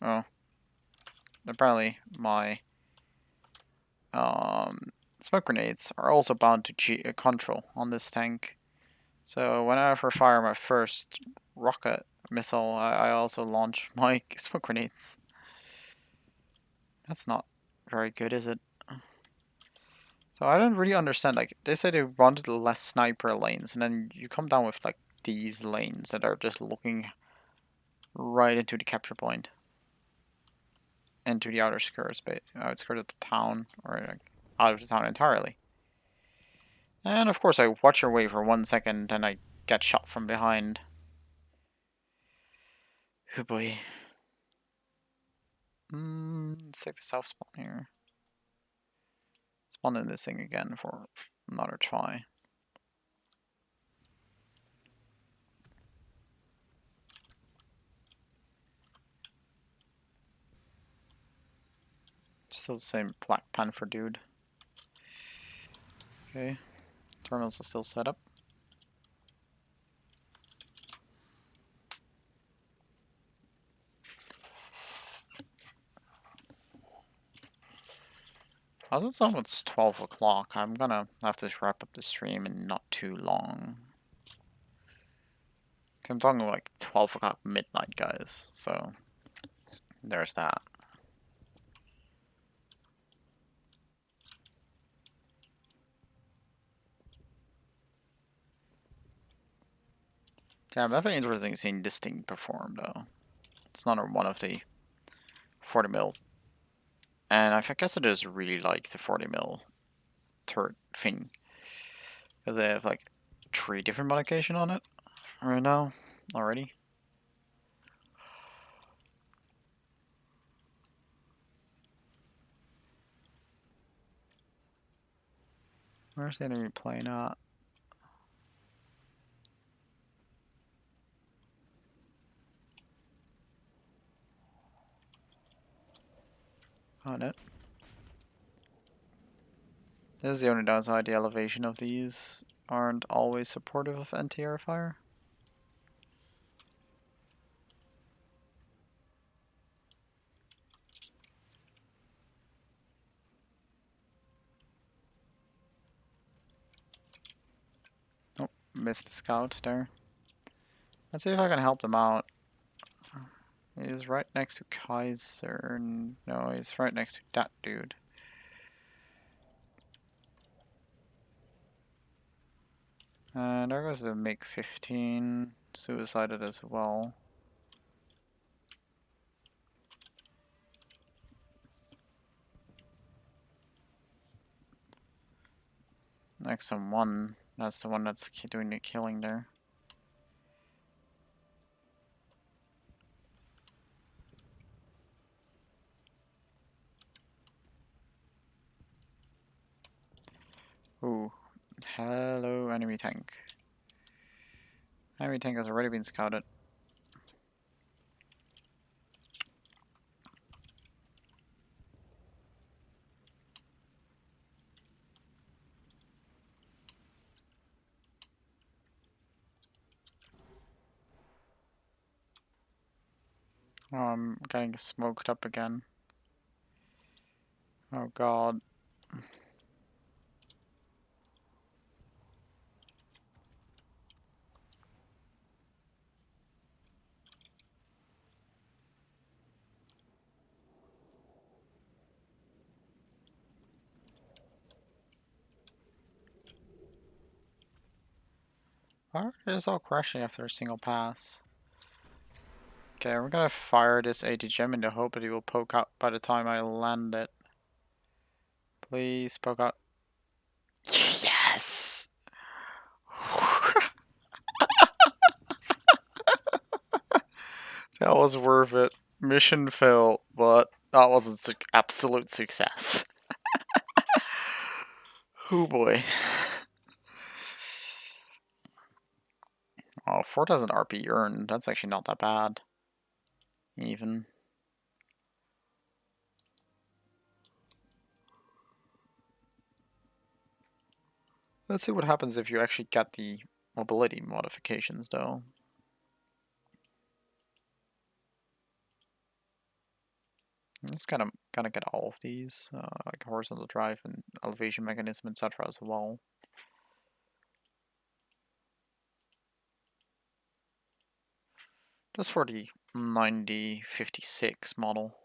Oh. Apparently my smoke grenades are also bound to control on this tank. So whenever I fire my first rocket missile, I also launch my smoke grenades. That's not very good, is it? So I don't really understand. Like, they say they wanted less sniper lanes, and then you come down with like these lanes that are just looking right into the capture point, into the outer skirts, outskirts of the town, or like out of the town entirely. And of course, I watch her way for 1 second, and I get shot from behind. Oh boy. Let's take the south spawn here. Spawn in this thing again for another try. Still the same Black Panther dude. Okay. Terminals are still set up. Although it's almost 12 o'clock, I'm gonna have to wrap up the stream in not too long. I'm talking like 12 o'clock midnight, guys, so there's that. Yeah, I'm definitely interested in seeing this thing perform, though. It's not one of the 40 mils. And I guess I just really like the 40 mil turret thing. Because they have like 3 different modifications on it right now already. Where's the enemy plane at? On it. This is the only downside. The elevation of these aren't always supportive of anti-air fire. Oh, missed the scout there. Let's see if I can help them out. He's right next to Kaiser. No, he's right next to that dude. And there goes the MiG-15. Suicided as well. Next on one. That's the one that's doing the killing there. Ooh. Hello, enemy tank. Enemy tank has already been scouted. Oh, I'm getting smoked up again. Oh god. Why are they just all crashing after a single pass? Okay, we're gonna fire this AT-GEM in the hope that he will poke out by the time I land it. Please poke out. Yes! That was worth it. Mission failed, but that was an absolute success. Oh boy. Oh, 4,000 RP earned. That's actually not that bad. Even. Let's see what happens if you actually get the mobility modifications, though. Just gotta get all of these, like horizontal drive and elevation mechanism, etc. as well. Just for the 9056 model.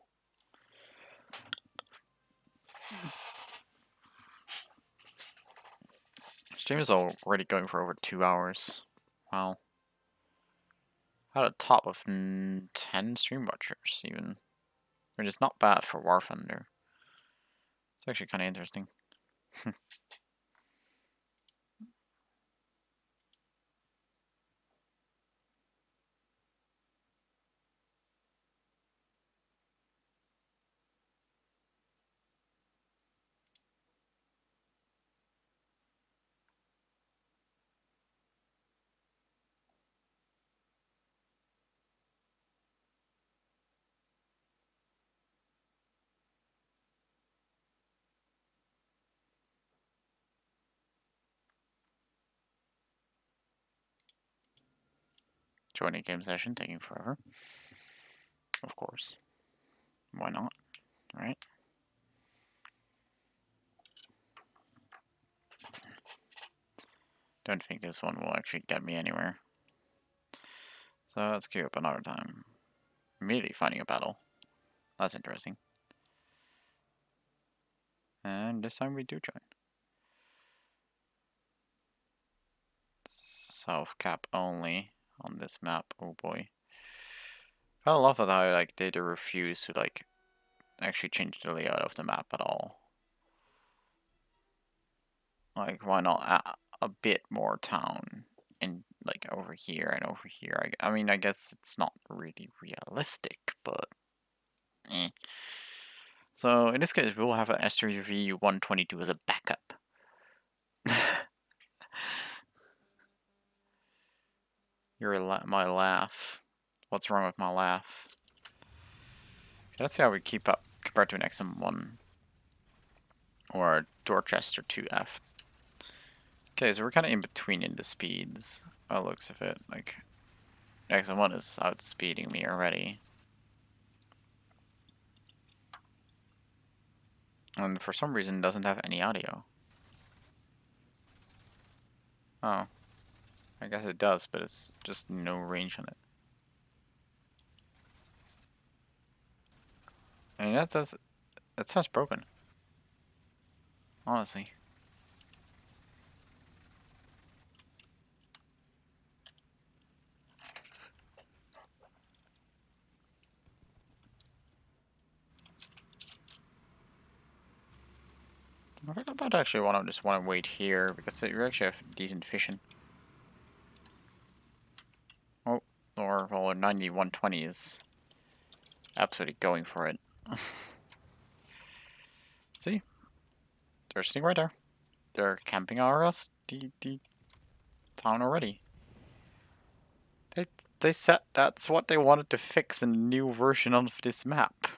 Stream is already going for over 2 hours. Wow. Had a top of 10 stream watchers, even. Which is not bad for War Thunder. It's actually kind of interesting. Joining game session, taking forever. Of course. Why not? Right? Don't think this one will actually get me anywhere. So let's queue up another time. Immediately finding a battle. That's interesting. And this time we do join. South cap only on this map. Oh boy. I love that how like they refuse to like actually change the layout of the map at all. Like why not a bit more town in like over here and over here? I mean I guess it's not really realistic, but eh. So in this case we will have an SRV 122 as a backup. My laugh. What's wrong with my laugh? Let's see how we keep up compared to an XM1 or a Dorchester 2F. Okay, so we're kind of in between in the speeds, by the looks of it. Like, XM1 is outspeeding me already. And for some reason doesn't have any audio. Oh. I guess it does, but it's just no range on it. I mean, that sounds broken. Honestly. I think I might actually just want to wait here, because you actually have decent vision. Oh, or, well, 9120 is absolutely going for it. See? They're sitting right there. They're camping us the town already. They said that's what they wanted to fix in the new version of this map.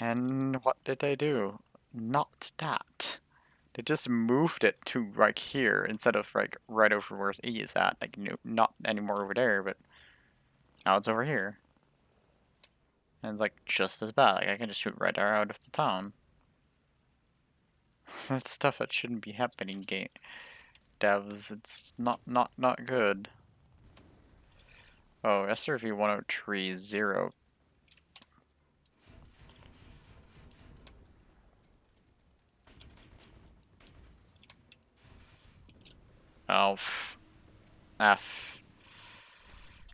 And what did they do? Not that. They just moved it to like here instead of like right over where E is at. Like no, not anymore over there, but now it's over here. And it's like just as bad. Like I can just shoot right there out of the town. That's stuff that shouldn't be happening, game devs. It's not good. Oh, SRV 1030. Alf. F.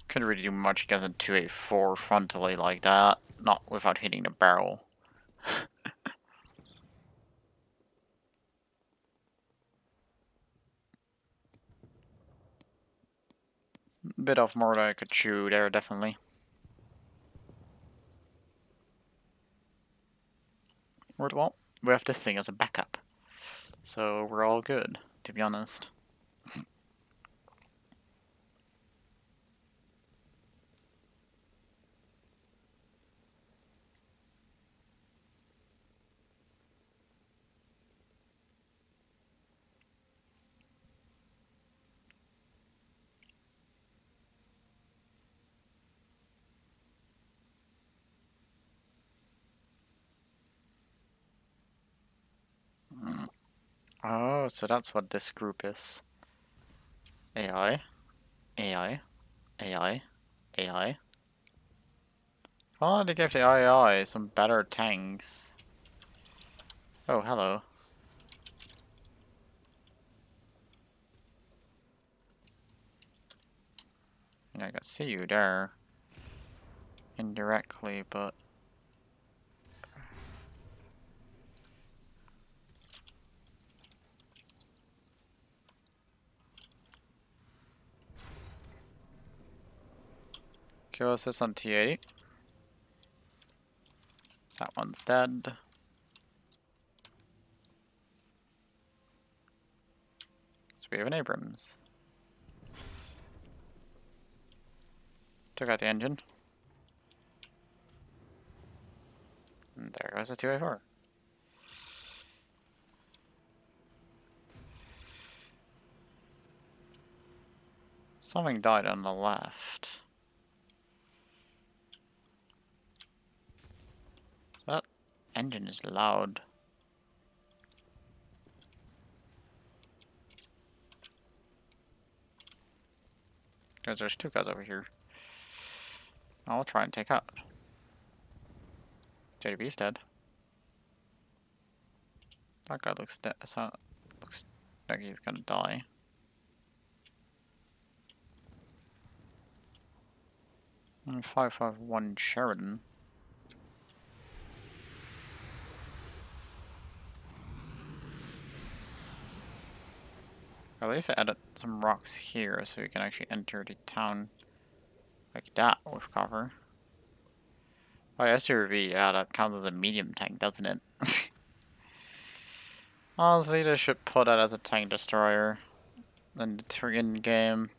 Couldn't really do much against a 284 frontally like that. Not without hitting the barrel. Bit of more that I could chew there, definitely. Well, we have this thing as a backup. So we're all good, to be honest. Oh, so that's what this group is. AI, AI, AI, AI. Oh, they gave the AI some better tanks. Oh, hello. I can see you there. Indirectly, but... Kill assist on T80. That one's dead. So we have an Abrams. Took out the engine. And there goes a 2A4. Something died on the left. That engine is loud. Because there's two guys over here. I'll try and take out. JDB's dead. That guy looks dead. So looks like he's gonna die. And 551 Sheridan. At least I added some rocks here so we can actually enter the town like that with cover. Oh, SUV, yeah, that counts as a medium tank, doesn't it? Honestly, they should put that as a tank destroyer in the in-game.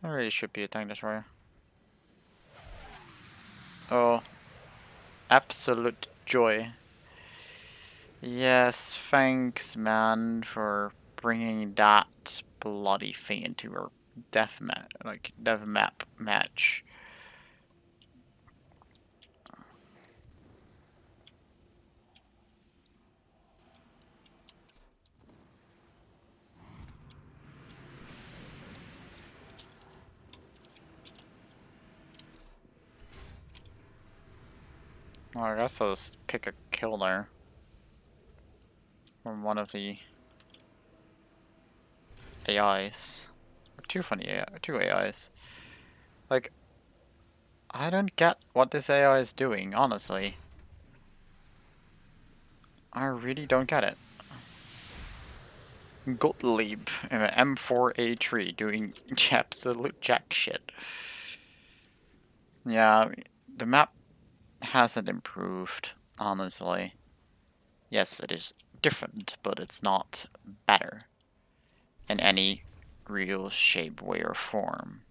It really should be a tank destroyer. Oh, absolute joy. Yes, thanks, man, for bringing that bloody thing into our death map match. Well, I guess I'll just pick a kill there from one of the AIs. Or two AIs. Like, I don't get what this AI is doing, honestly. I really don't get it. Gottlieb, M4A3, doing absolute jack shit. Yeah, the map hasn't improved, honestly. Yes, it is different, but it's not better in any real shape, way, or form.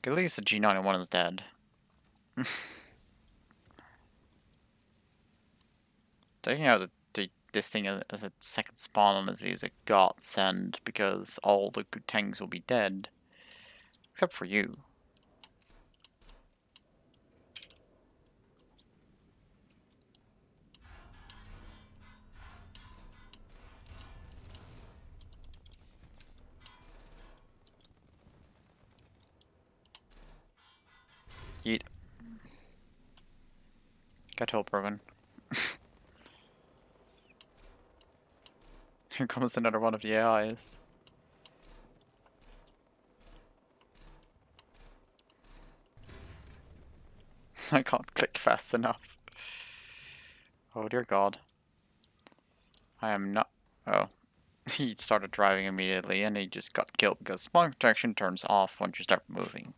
At least the G91 is dead. Taking out this thing as a second spawn honestly is a godsend because all the good tanks will be dead. Except for you. Yeet. Got hole broken. Here comes another one of the AIs. I can't click fast enough. Oh dear god. I am not... Oh. He started driving immediately, and he just got killed because spawn protection turns off once you start moving.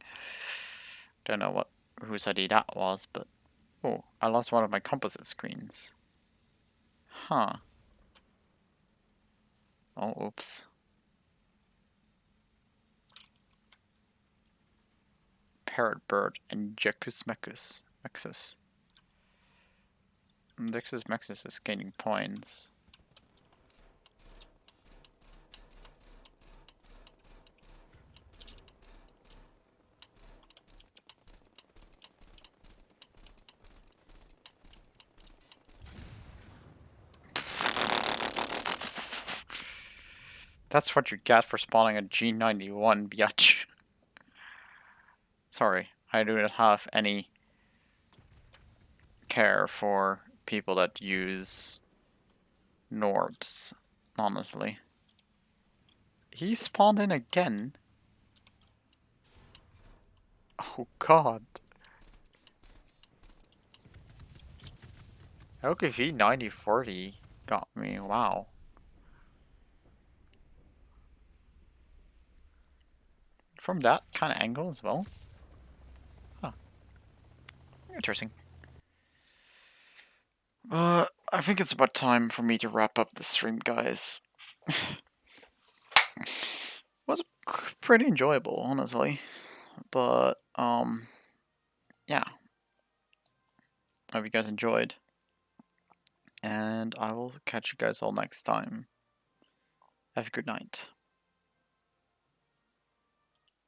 Don't know whose idea that was, but oh, I lost one of my composite screens. Huh. Oh, oops. Parrot bird and Jacus Mecus. Mexus. Dexus Mexus is gaining points. That's what you get for spawning a G91, biatch. Sorry, I do not have any care for people that use Norbs, honestly. He spawned in again? Oh god. LKV 9040 got me, wow. From that kind of angle as well? Huh. Interesting. I think it's about time for me to wrap up the stream, guys. Was pretty enjoyable, honestly. But, yeah. Hope you guys enjoyed. And I will catch you guys all next time. Have a good night.